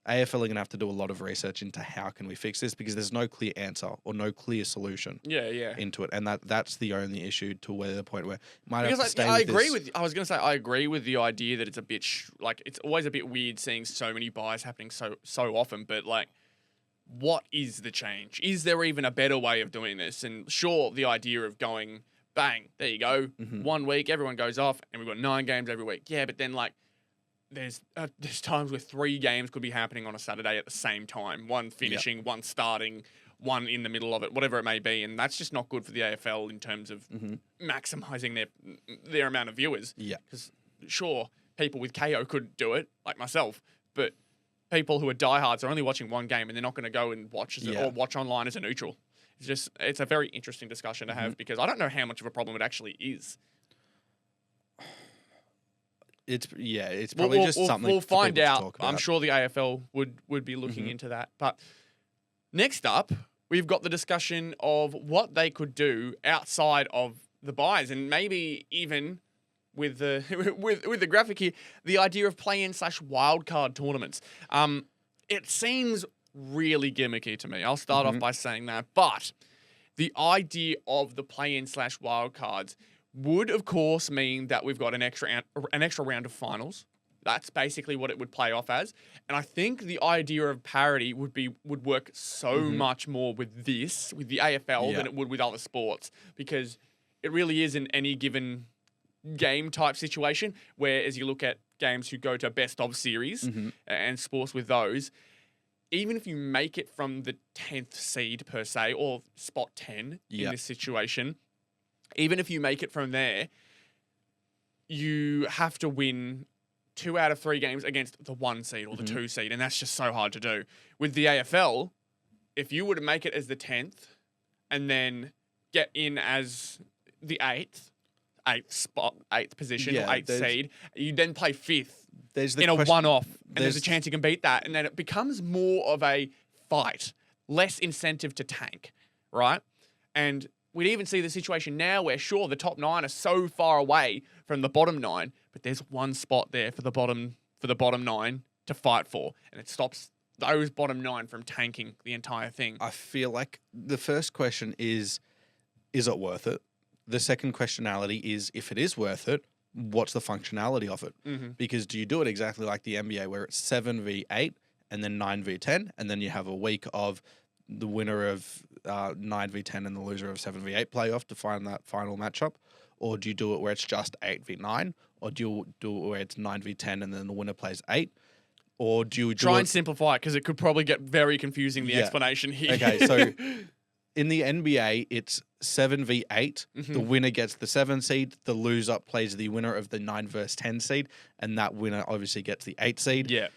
AFL are going to have to do a lot of research into how can we fix this, because there's no clear answer or no clear solution into it. And that's the only issue to where the point where it might have to stay I with agree this. with. I was going to say I agree with the idea that it's a bit it's always a bit weird seeing so many buys happening so often. But what is the change? Is there even a better way of doing this? And sure, the idea of going bang, there you go. Mhm. 1 week, everyone goes off, and we've got 9 games every week. Yeah, but then like, there's times where 3 games could be happening on a Saturday at the same time. One finishing, one starting, one in the middle of it, whatever it may be, and that's just not good for the AFL in terms of maximising their amount of viewers. Yeah. Because sure, people with KO could do it, like myself, but people who are diehards are only watching 1 game and they're not going to go and watch or watch online as a neutral. It's a very interesting discussion to have because I don't know how much of a problem it actually is. It's probably just something we'll find for people to out. talk about. I'm sure the AFL would be looking into that. But next up, we've got the discussion of what they could do outside of the buys, and maybe even with the with the graphic here, the idea of play-in / wildcard tournaments. It seems really gimmicky to me. I'll start off by saying that, but the idea of the play-in / wildcards would, of course, mean that we've got an extra round of finals. That's basically what it would play off as. And I think the idea of parity would work so much more with the AFL than it would with other sports, because it really is in any given game type situation, where as you look at games who go to best of series and sports with those, even if you make it from the 10th seed per se, or spot 10 in this situation, even if you make it from there, you have to win 2 out of 3 games against the 1 seed or the 2 seed, and that's just so hard to do. With the AFL, if you were to make it as the 10th and then get in as the 8th position, or 8th seed, you then play 5th in a one-off, and there's a chance you can beat that, and then it becomes more of a fight, less incentive to tank, right? And we'd even see the situation now where, sure, the top 9 are so far away from the bottom 9, but there's 1 spot there for the bottom 9 to fight for, and it stops those bottom 9 from tanking the entire thing. I feel like the first question is it worth it? The second questionality is, if it is worth it, what's the functionality of it? Because do you do it exactly like the NBA, where it's 7v8 and then 9v10, and then you have a week of the winner of 9v10 and the loser of 7v8 playoff to find that final matchup? Or do you do it where it's just 8v9? Or do you do it where it's 9v10 and then the winner plays 8? Or do you try and simplify it, because it could probably get very confusing, the explanation here. Okay, so in the NBA, it's 7v8. The winner gets the 7 seed. The loser plays the winner of the 9 versus 10 seed. And that winner obviously gets the 8 seed. Yeah.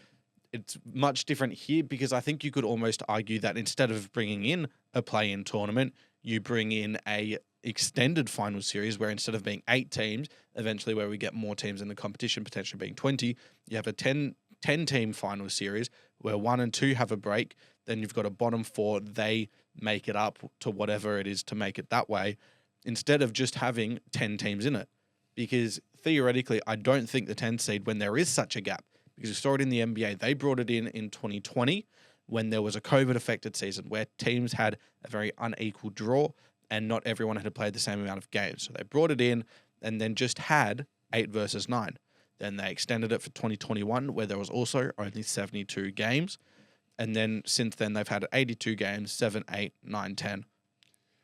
It's much different here, because I think you could almost argue that instead of bringing in a play-in tournament, you bring in a extended final series where, instead of being 8 teams, eventually where we get more teams in the competition, potentially being 20, you have a 10-team final series where 1 and 2 have a break. Then you've got a bottom 4. They make it up to whatever it is to make it that way, instead of just having 10 teams in it. Because theoretically, I don't think the 10 seed, when there is such a gap, because we saw it in the NBA, they brought it in 2020 when there was a COVID-affected season where teams had a very unequal draw and not everyone had played the same amount of games. So they brought it in and then just had 8 versus 9. Then they extended it for 2021, where there was also only 72 games. And then since then, they've had 82 games, 7, 8, 9, 10.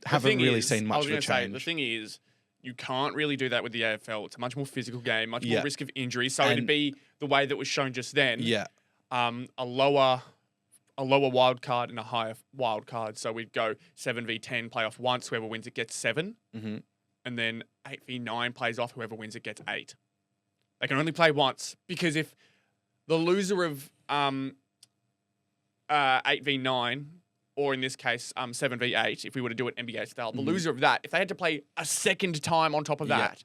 Haven't really seen much of a change. The thing is, you can't really do that with the AFL. It's a much more physical game, much more risk of injury. So it'd be the way that was shown just then. Yeah. A lower wild card and a higher wild card. So we'd go 7v10, play off once. Whoever wins it gets 7. And then 8v9 plays off. Whoever wins it gets 8. They can only play once, because if the loser of 8v9, or in this case 7v8, if we were to do it NBA style, the loser of that, if they had to play a second time on top of that,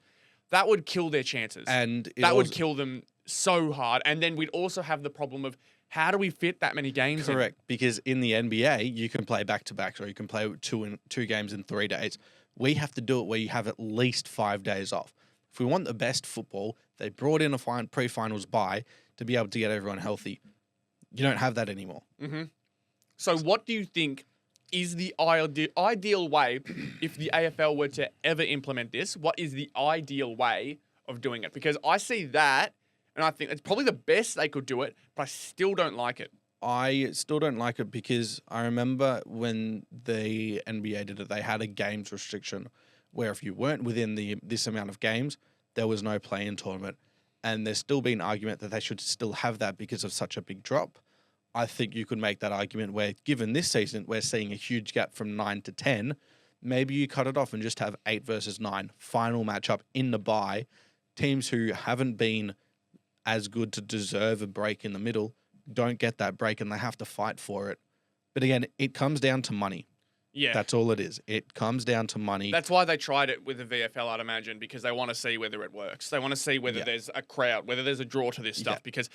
that would kill their chances. And that would kill them so hard. And then we'd also have the problem of, how do we fit that many games in? Correct, because in the NBA, you can play back-to-backs, or you can play 2 games in 3 days. We have to do it where you have at least 5 days off. If we want the best football, they brought in a pre-finals bye to be able to get everyone healthy. You don't have that anymore. So what do you think is the ideal way, if the AFL were to ever implement this, what is the ideal way of doing it? Because I see that, and I think it's probably the best they could do it, but I still don't like it. I still don't like it, because I remember when the NBA did it, they had a games restriction where if you weren't within this amount of games, there was no play-in tournament. And there's still been argument that they should still have that because of such a big drop. I think you could make that argument where, given this season, we're seeing a huge gap from 9 to 10, maybe you cut it off and just have 8 versus 9, final matchup in the bye. Teams who haven't been as good to deserve a break in the middle don't get that break and they have to fight for it. But again, it comes down to money. Yeah. That's all it is. It comes down to money. That's why they tried it with the VFL, I'd imagine, because they want to see whether it works. They want to see whether there's a crowd, whether there's a draw to this stuff, because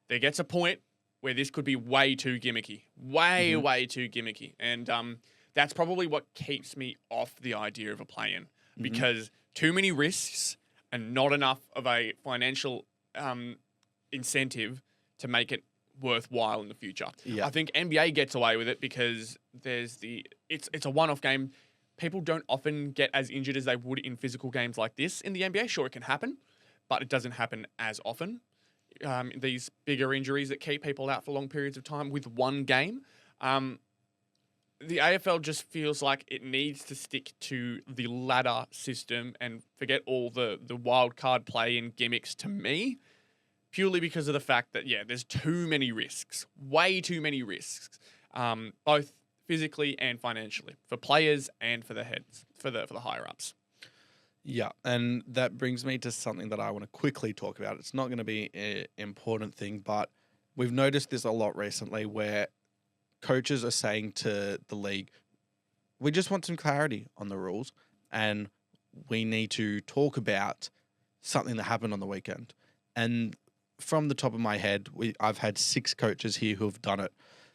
there gets a point where this could be way too gimmicky. Way too gimmicky. And that's probably what keeps me off the idea of a play-in, because too many risks and not enough of a financial incentive to make it worthwhile in the future. I think NBA gets away with it because it's a one-off game. People don't often get as injured as they would in physical games like this. In the NBA, sure, it can happen, but it doesn't happen as often. These bigger injuries that keep people out for long periods of time with one game. The AFL just feels like it needs to stick to the ladder system and forget all the wildcard play and gimmicks, to me, purely because of the fact that, there's too many risks, way too many risks, both physically and financially, for players and for the heads, for the higher-ups. Yeah, and that brings me to something that I want to quickly talk about. It's not going to be an important thing, but we've noticed this a lot recently where coaches are saying to the league, we just want some clarity on the rules and we need to talk about something that happened on the weekend. And from the top of my head, I've had 6 coaches here who have done it.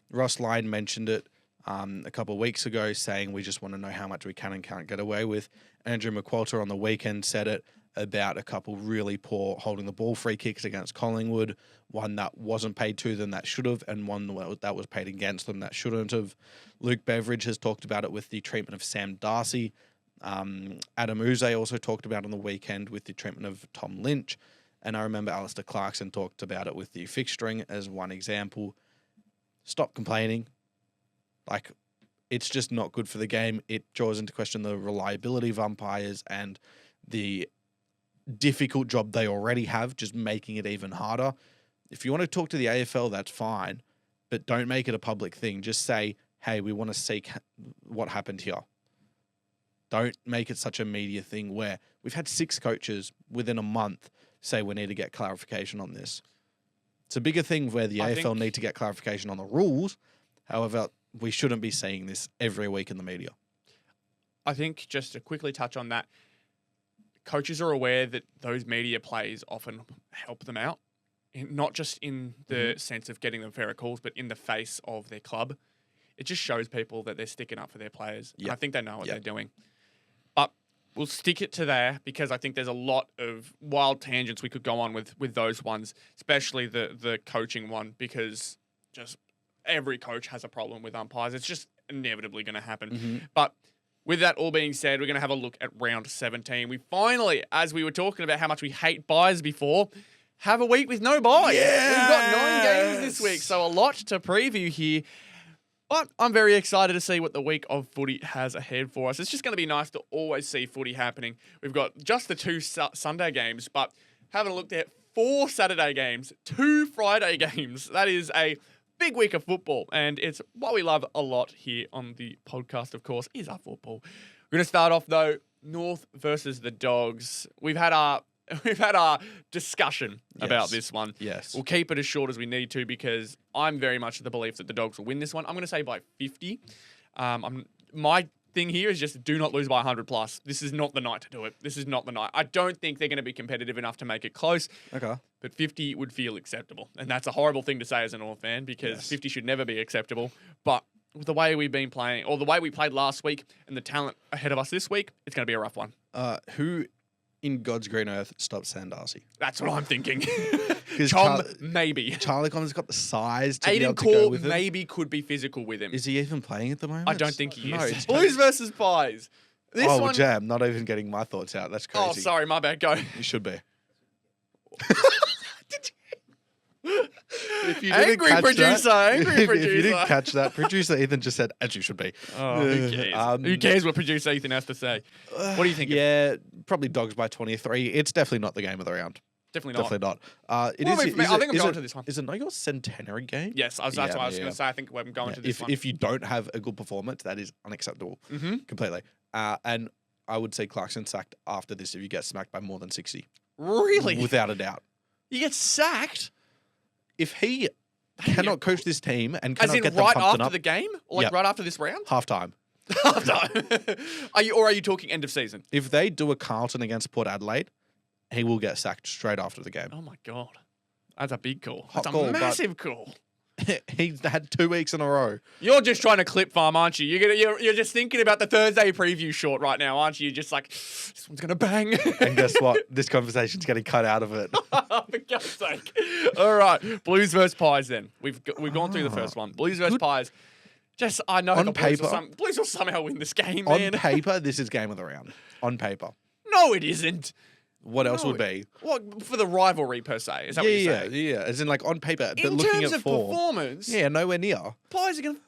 Ross Lyon mentioned it a couple of weeks ago, saying we just want to know how much we can and can't get away with. Andrew McQualter on the weekend said it about a couple really poor holding the ball free kicks against Collingwood, one that wasn't paid to them that should have, and one that was paid against them that shouldn't have. Luke Beveridge has talked about it with the treatment of Sam Darcy. Adam Uze also talked about it on the weekend with the treatment of Tom Lynch. And I remember Alistair Clarkson talked about it with the fixturing as one example. Stop complaining. Like, it's just not good for the game. It draws into question the reliability of umpires and the difficult job they already have, just making it even harder. If you want to talk to the AFL, that's fine, but don't make it a public thing. Just say, hey, we want to seek what happened here. Don't make it such a media thing where we've had 6 coaches within a month say we need to get clarification on this. It's a bigger thing where the AFL need to get clarification on the rules. However, we shouldn't be seeing this every week in the media. I think, just to quickly touch on that, coaches are aware that those media plays often help them out, not just in the sense of getting them fairer calls, but in the face of their club. It just shows people that they're sticking up for their players. Yep. I think they know what they're doing. But we'll stick it to there because I think there's a lot of wild tangents we could go on with those ones, especially the coaching one, because just every coach has a problem with umpires. It's just inevitably going to happen. But with that all being said, we're going to have a look at round 17. We finally, as we were talking about how much we hate buys before, have a week with no buys. Yes! We've got 9 games this week, so a lot to preview here. But I'm very excited to see what the week of footy has ahead for us. It's just going to be nice to always see footy happening. We've got just the 2 Sunday games, but having a look at 4 Saturday games, 2 Friday games. That is a big week of football, and it's what we love a lot here on the podcast, of course, is our football. We're going to start off, though, North versus the Dogs. We've had our discussion about this one. Yes. We'll keep it as short as we need to because I'm very much of the belief that the Dogs will win this one. I'm going to say by 50. My thing here is just do not lose by 100 plus. This is not the night to do it. This is not the night. I don't think they're going to be competitive enough to make it close. Okay. But 50 would feel acceptable. And that's a horrible thing to say as a North fan because 50 should never be acceptable. But with the way we've been playing, or the way we played last week and the talent ahead of us this week, it's going to be a rough one. Who in God's green earth stops Sam Darcy? That's what I'm thinking. Maybe. Charlie Connor's got the size to Aiden be able to go with him. maybe could be physical with him. Is he even playing at the moment? I don't think he is. It's Blues versus Pies. This one... Jam. Not even getting my thoughts out. That's crazy. Oh, sorry. My bad. Go. You should be. If you didn't Angry catch producer, that, angry if you producer. didn't catch that, producer Ethan just said, as you should be. Oh, who cares? Who cares what producer Ethan has to say? What do you think? Yeah, probably Dogs by 23. It's definitely not the game of the round. Definitely not. Definitely not. It Well, is. I think I'm going to this one. Is it not your centenary game? Yes, that's what I was going to say. I think I'm going to this one. If you don't have a good performance, that is unacceptable. Completely. And I would say Clarkson sacked after this if you get smacked by more than 60. Really? Without a doubt. You get sacked? If he cannot coach this team and As cannot in get them right pumped after up, the game? Or like right after this round? halftime. Halftime. Are you talking end of season? If they do a Carlton against Port Adelaide, he will get sacked straight after the game. Oh my God. That's a big call. Hot That's call, a but- massive call. He's had 2 weeks in a row. You're just trying to clip farm, aren't you? You're just thinking about the Thursday preview short right now, aren't you? You're just like, this one's going to bang. And guess what? This conversation's getting cut out of it. For God's sake. All right. Blues versus Pies then. We've gone through the first one. Blues versus Pies. Just, I know On the paper- Blues will somehow win this game, On man. paper, this is game of the round. On paper. No, it isn't. What else No, would be? What, for the rivalry per se? Is that what you're saying? Yeah. As in, like, on paper, but In looking terms at of form. performance, Yeah, nowhere near. Pies are going to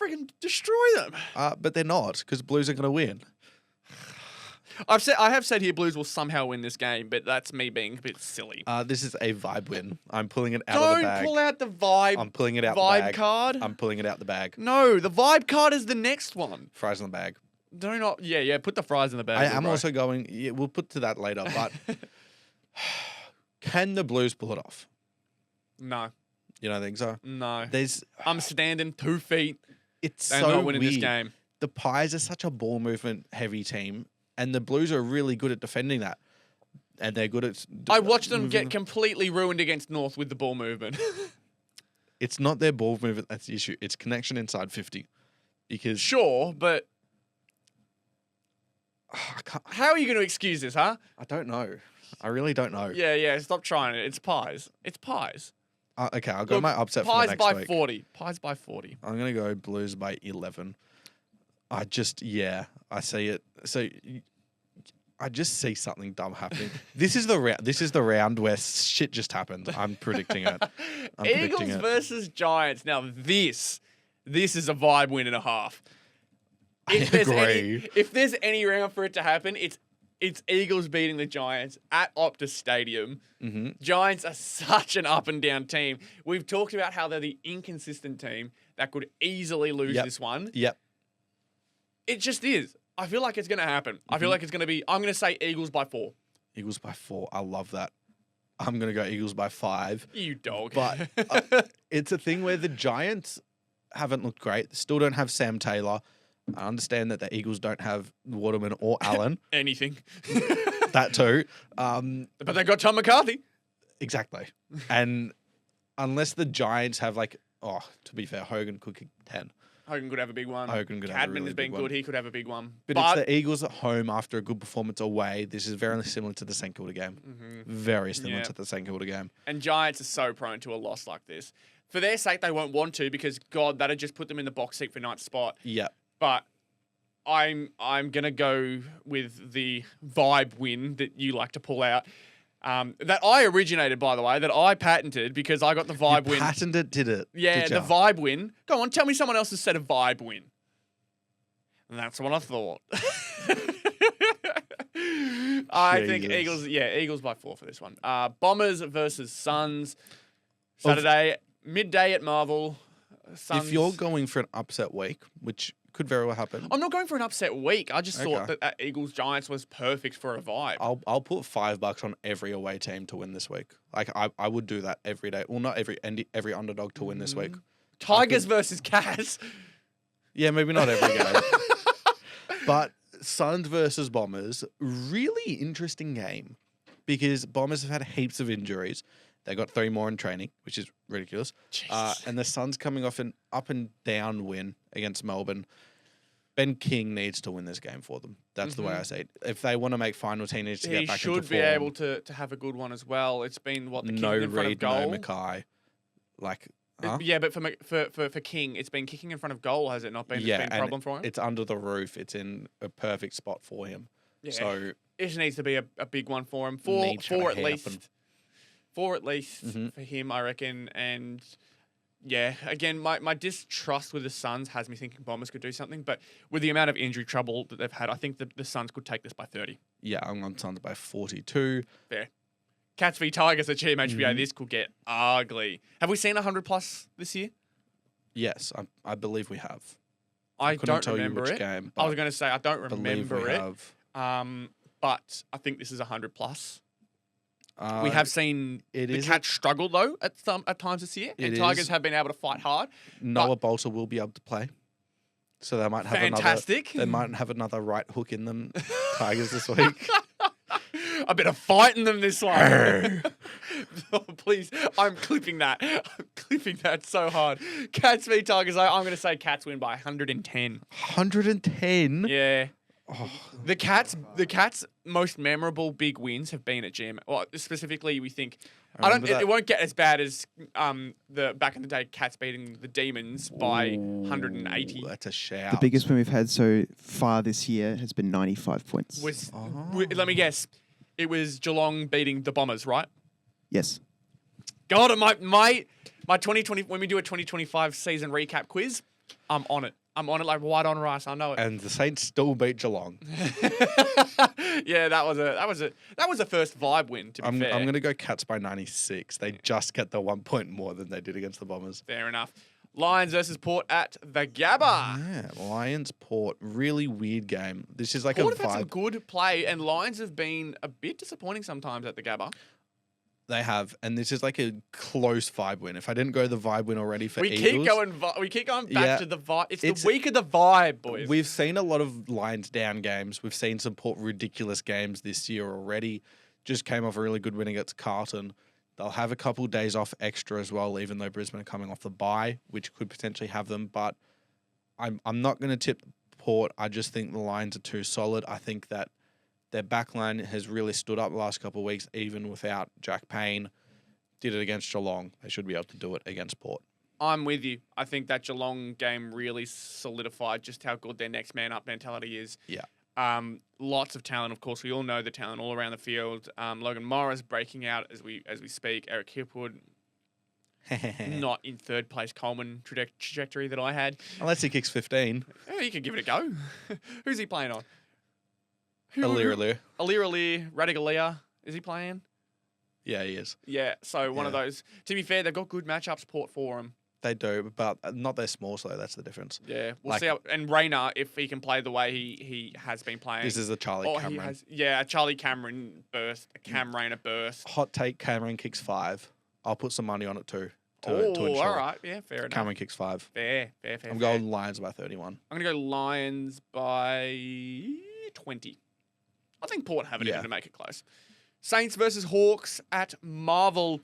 freaking destroy them. But they're not, because Blues are going to win. I have said here Blues will somehow win this game, but that's me being a bit silly. This is a vibe win. I'm pulling it out of the bag. Don't pull out the vibe. I'm pulling it out the vibe bag. card. I'm pulling it out the bag. No, the vibe card is the next one. Fries in the bag. Do not. Yeah. Put the fries in the bag. I am also going. Yeah, we'll put to that later. But can the Blues pull it off? No. You don't think so? No. There's. I'm standing 2 feet. It's They're so not winning weird. this game. The Pies are such a ball movement heavy team, and the Blues are really good at defending that. And they're good at. I watched them get moving- completely ruined against North with the ball movement. It's not their ball movement that's the issue. It's connection inside 50. Because Sure, but I can't. how are you going to excuse this, huh? I don't know. I really don't know. Yeah. Stop trying it. It's Pies. It's Pies. Okay, I'll go Look, my upset for the Pies next by week. 40. Pies by 40. I'm gonna go Blues by 11. I see it. So I just see something dumb happening. This is the round. This is the round where shit just happened. I'm predicting it. Eagles versus Giants. Now this is a vibe win and a half. If there's any round for it to happen, it's Eagles beating the Giants at Optus Stadium. Mm-hmm. Giants are such an up and down team. We've talked about how they're the inconsistent team that could easily lose this one. Yep. It just is. I feel like it's going to happen. I feel like it's going to be. I'm going to say Eagles by 4. Eagles by 4. I love that. I'm gonna go Eagles by 5. You dog. But it's a thing where the Giants haven't looked great. They still don't have Sam Taylor. I understand that the Eagles don't have Waterman or Allen. Anything. That too. But they got Tom McCarthy. Exactly. And unless the Giants have to be fair, Hogan could kick 10. Hogan could have a big one. Hogan could have a Cadman really has been big one. good. He could have a big one. But it's the Eagles at home after a good performance away. This is very similar to the St Kilda game. Very similar to the St Kilda game. And Giants are so prone to a loss like this. For their sake, they won't want to because, God, that'd just put them in the box seat for ninth spot. Yeah. But I'm gonna go with the vibe win that you like to pull out. That I originated, by the way, that I patented because I got the vibe win. Patented did it. Yeah, did the ya? vibe win. Go on, tell me someone else has said a vibe win. And that's what I thought. I think Jesus. Eagles by 4 for this one. Bombers versus Suns. Saturday, midday at Marvel. Suns. If you're going for an upset week, which could very well happen, I'm not going for an upset week. I just thought Okay. that Eagles Giants was perfect for a vibe. I'll put $5 on every away team to win this week. Like I would do that every day. Well, not every underdog to win this week. Tigers versus Cats. Yeah, maybe not every game. But Suns versus Bombers, really interesting game because Bombers have had heaps of injuries. They got 3 more in training, which is ridiculous. And the Suns coming off an up and down win against Melbourne. Ben King needs to win this game for them. That's the way I see it. If they want to make finals, he needs to get back into form. He should be able to have a good one as well. It's been the kicking No in front of Reed, goal. no Mackay. Like, huh? Yeah, but for King, it's been kicking in front of goal, has it not been? Yeah, It's been a and problem for him. it's under the roof. It's in a perfect spot for him. Yeah. So It needs to be a big one for him. Four Needs to at happen. least. 4 at least for him, I reckon. And yeah, again, my distrust with the Suns has me thinking Bombers could do something. But with the amount of injury trouble that they've had, I think the Suns could take this by 30. Yeah, I'm on Suns by 42. Fair. Cats v Tigers at GMHBA, this could get ugly. Have we seen 100+ this year? Yes, I believe we have. I couldn't don't tell remember you which it. game, I was going to say I don't believe we remember it. have. But I think this is 100+. Uh, We have seen it the is Cats struggle though at times this year, and It Tigers is. have been able to fight hard. Noah Bolter will be able to play, so they might have Fantastic. They might have another right hook in them. Tigers this week. A bit of fight in them this one. Oh, please, I'm clipping that. I'm clipping that so hard. Cats v Tigers. I'm going to say Cats win by 110. 110. Yeah. Oh, The Cats' most memorable big wins have been at GM. Well, specifically, we think it won't get as bad as the back in the day Cats beating the Demons by 180. That's a shout. The biggest win we've had so far this year has been 95 points. Let me guess. It was Geelong beating the Bombers, right? Yes. God, my 2020 when we do a 2025 season recap quiz, I'm on it. I'm on it like white on rice. I know it. And the Saints still beat Geelong. Yeah, that was a first vibe win. To be fair, I'm going to go Cats by 96. They just get the 1 point more than they did against the Bombers. Fair enough. Lions versus Port at the Gabba. Yeah, Lions Port, really weird game. This is like Port a have had some vibe. good play, and Lions have been a bit disappointing sometimes at the Gabba. They have, and this is like a close vibe win. If I didn't go the vibe win already for We Eagles, keep going back Yeah. to the vibe. It's It's- the week of the vibe, boys. we've seen a lot of Lions down games. We've seen some Port ridiculous games this year already. Just came off a really good win against Carlton. They'll have a couple days off extra as well, even though Brisbane are coming off the bye, which could potentially have them. But I'm not going to tip Port. I just think the Lions are too solid. I think that their backline has really stood up the last couple of weeks, even without Jack Payne. Did it against Geelong. They should be able to do it against Port. I'm with you. I think that Geelong game really solidified just how good their next man up mentality is. Yeah. Lots of talent, of course. We all know the talent all around the field. Logan Morris breaking out as we speak. Eric Hipwood not in third place Coleman trajectory that I had. Unless he kicks 15. Yeah, you could give it a go. Who's he playing on? Alir. Alir, Radigalia. Is he playing? Yeah, he is. Yeah, so one of Yeah. those. To be fair, they've got good matchups, Port for them. They do, but not their small, so that's the difference. Yeah, we'll Like- see. And Rayner, if he can play the way he has been playing. This is a Charlie Oh, Cameron. he has. Yeah, a Charlie Cameron burst, a Cam Rayner burst. Hot take, Cameron kicks 5. I'll put some money on it too. To Oh, ensure. all right. Yeah, fair enough. Cameron kicks 5. Fair. I'm going Lions by 31. I'm going to go Lions by 20. I think Port have it in Yeah. to make it close. Saints versus Hawks at Marvel.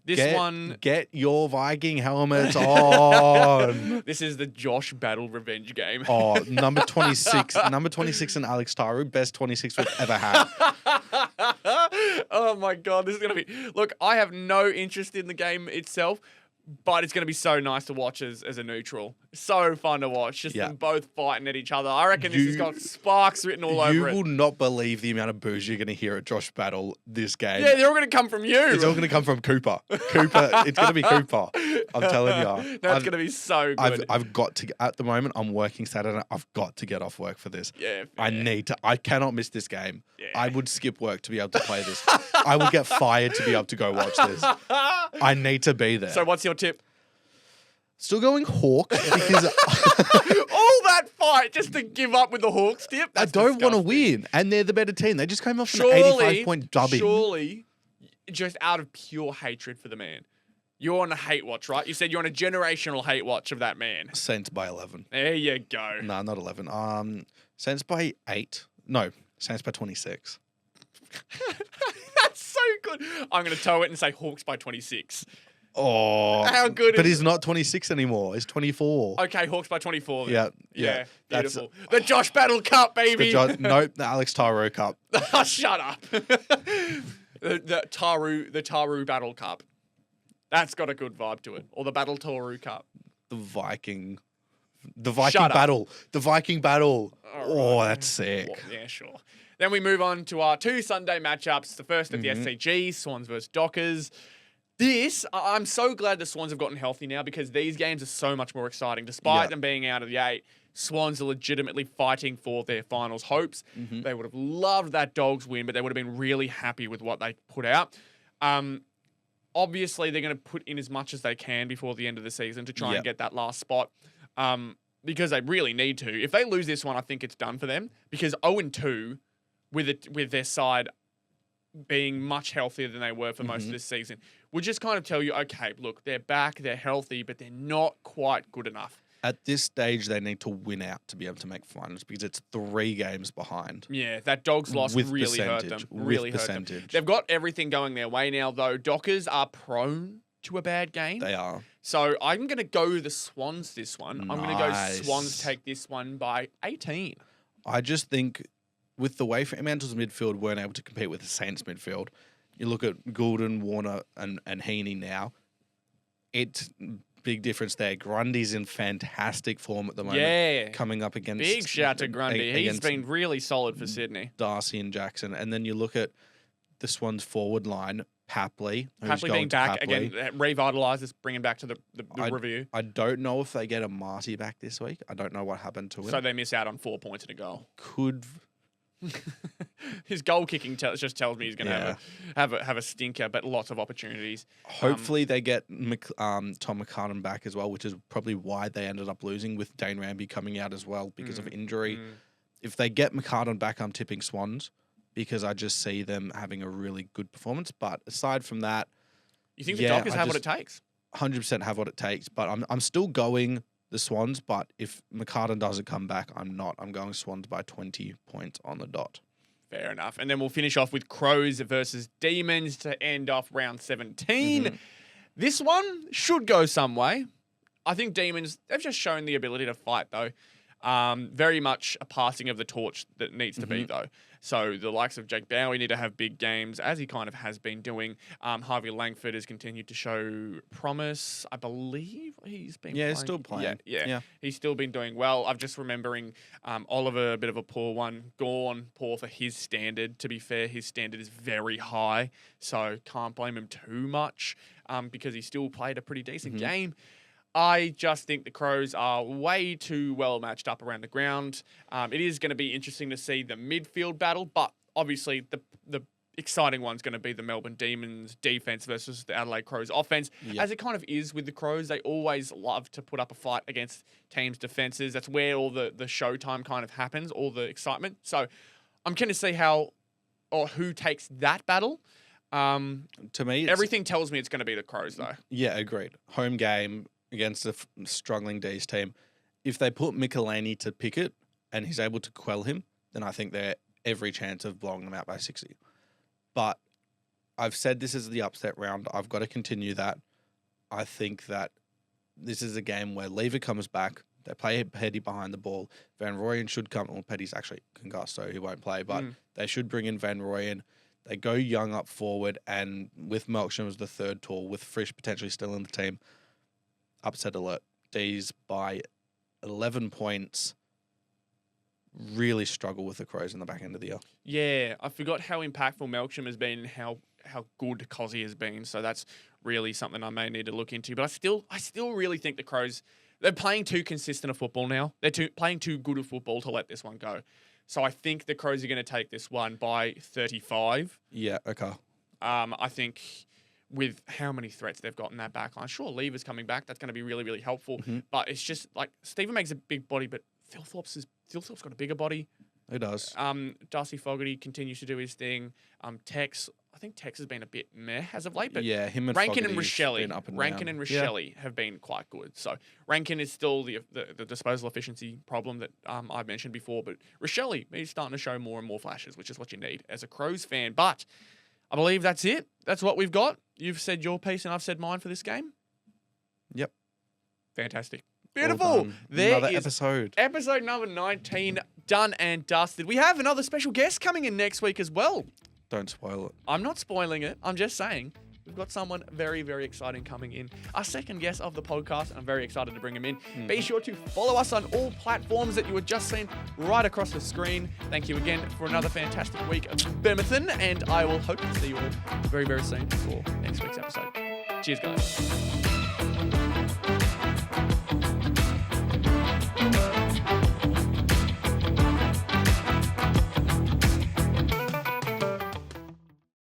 Get your Viking helmets on. This is the Josh Battle revenge game. Oh, number 26. Number 26 and Alex Taru. Best 26 we've ever had. Oh my God, this is going to be... Look, I have no interest in the game itself, but it's going to be so nice to watch as a neutral. So fun to watch. Just Yeah. them both fighting at each other. I reckon this has got sparks written all over You it. will not believe the amount of boos you're going to hear at Josh Battle this game. Yeah, they're all going to come from you. It's all going to come from Cooper. It's going to be Cooper. I'm telling you. That's going to be so good. I've got to, at the moment, I'm working Saturday. I've got to get off work for this. Yeah, I fair. need to. I cannot miss this game. Yeah. I would skip work to be able to play this. I will get fired to be able to go watch this. I need to be there. So what's your tip? Still going Hawks because All that fight just to give up with the Hawks tip? I That's don't want to disgusting. win. And they're the better team. They just came off an 85-point dubbing. Surely, just out of pure hatred for the man. You're on a hate watch, right? You said you're on a generational hate watch of that man. Saints by 11. There you go. No, not 11. Saints by 8. No, Saints by 26. That's so good. I'm going to toe it and say Hawks by 26. Oh. How good But is he's not 26 anymore. He's 24. Okay, Hawks by 24. Then. Yeah, Yeah, yeah. That's- beautiful. The Josh Battle Cup, baby. Nope, the Alex Tyro Cup. Oh, shut up. the Taru Battle Cup. That's got a good vibe to it. Or the Battle Taru Cup. The Viking Shut up. battle. The Viking battle. All Oh, right. that's sick. Well, yeah, sure. Then we move on to our 2 Sunday matchups. The first at the SCG, Swans versus Dockers. I'm so glad the Swans have gotten healthy now because these games are so much more exciting. Despite them being out of the 8, Swans are legitimately fighting for their finals hopes. They would have loved that Dogs win, but they would have been really happy with what they put out. Obviously, they're going to put in as much as they can before the end of the season to try and get that last spot because they really need to. If they lose this one, I think it's done for them because 0-2 with their side being much healthier than they were for most of this season would just kind of tell you, okay, look, they're back, they're healthy, but they're not quite good enough. At this stage, they need to win out to be able to make finals because it's 3 games behind. Yeah, that Dogs loss really hurt them. Really hurt them. They've got everything going their way now, though. Dockers are prone to a bad game. They are. So I'm going to go the Swans this one. I'm going to go Swans take this one by 18. I just think with the way Fremantle's midfield weren't able to compete with the Saints midfield, you look at Goulden, Warner, and Heaney now, it's big difference there. Grundy's in fantastic form at the moment. Yeah. Coming up against... Big shout to Grundy. He's been really solid for Sydney. Darcy and Jackson. And then you look at the Swans forward line, Papley. Papley being back again, revitalises, bringing back to the review. I don't know if they get a Marty back this week. I don't know what happened to him. So they miss out on 4 points and a goal. Could... His goal kicking just tells me he's going to have a stinker, but lots of opportunities. Hopefully they get Tom McCartan back as well, which is probably why they ended up losing with Dane Ramby coming out as well because of injury. If they get McCartan back, I'm tipping Swans because I just see them having a really good performance. But aside from that, you think the Dockers have what it takes? 100% have what it takes, but I'm still going the Swans, but if McCartan doesn't come back, I'm not. I'm going Swans by 20 points on the dot. Fair enough. And then we'll finish off with Crows versus Demons to end off round 17. This one should go some way. I think Demons, they've just shown the ability to fight, though. Very much a passing of the torch that needs to be, though. So the likes of Jake Bowie need to have big games, as he kind of has been doing. Harvey Langford has continued to show promise. I believe he's been playing. He's still playing. Yeah. He's still been doing well. I'm just remembering Oliver, a bit of a poor one. Gorn, poor for his standard. To be fair, his standard is very high, so can't blame him too much because he still played a pretty decent game. I just think the Crows are way too well matched up around the ground. It is going to be interesting to see the midfield battle, but obviously the exciting one's going to be the Melbourne Demons defense versus the Adelaide Crows offense. As it kind of is with the Crows, they always love to put up a fight against teams' defenses. That's where all the showtime kind of happens, all the excitement. So I'm keen to see who takes that battle. To me, everything tells me it's going to be the Crows, though. Yeah, agreed. Home game against a struggling D's team. If they put Michelini to pick it and he's able to quell him, then I think they're every chance of blowing them out by 60. But I've said this is the upset round. I've got to continue that. I think that this is a game where Lever comes back. They play Petty behind the ball. Van Rooyen should come. Well, Petty's actually concussed, so he won't play. But they should bring in Van Rooyen. They go young up forward, and with Melksham as the third tall, with Frisch potentially still in the team, upset alert. D's by 11 points. Really struggle with the Crows in the back end of the year. Yeah, I forgot how impactful Melksham has been and how good Cozzy has been. So that's really something I may need to look into. But I still really think the Crows, they're playing too consistent a football now. They're playing too good a football to let this one go. So I think the Crows are going to take this one by 35. Yeah, okay. I think with how many threats they've got in that back line, sure, Lever's coming back. That's going to be really, really helpful. But it's just like Stephen makes a big body, but Thilthorpe's got a bigger body. He does. Darcy Fogarty continues to do his thing. Tex has been a bit meh as of late, but yeah, him and Rankin Fogarty's and been Rankin and Rochelle have been quite good. So Rankin is still the disposal efficiency problem that I mentioned before, but Rochelle, he's starting to show more and more flashes, which is what you need as a Crows fan. But I believe that's it. That's what we've got. You've said your piece and I've said mine for this game. Yep. Fantastic. Beautiful. Another episode. Episode number 19 done and dusted. We have another special guest coming in next week as well. Don't spoil it. I'm not spoiling it. I'm just saying we've got someone very, very exciting coming in. Our second guest of the podcast, and I'm very excited to bring him in. Be sure to follow us on all platforms that you have just seen right across the screen. Thank you again for another fantastic week of Birmingham, and I will hope to see you all very, very soon for next week's episode. Cheers, guys.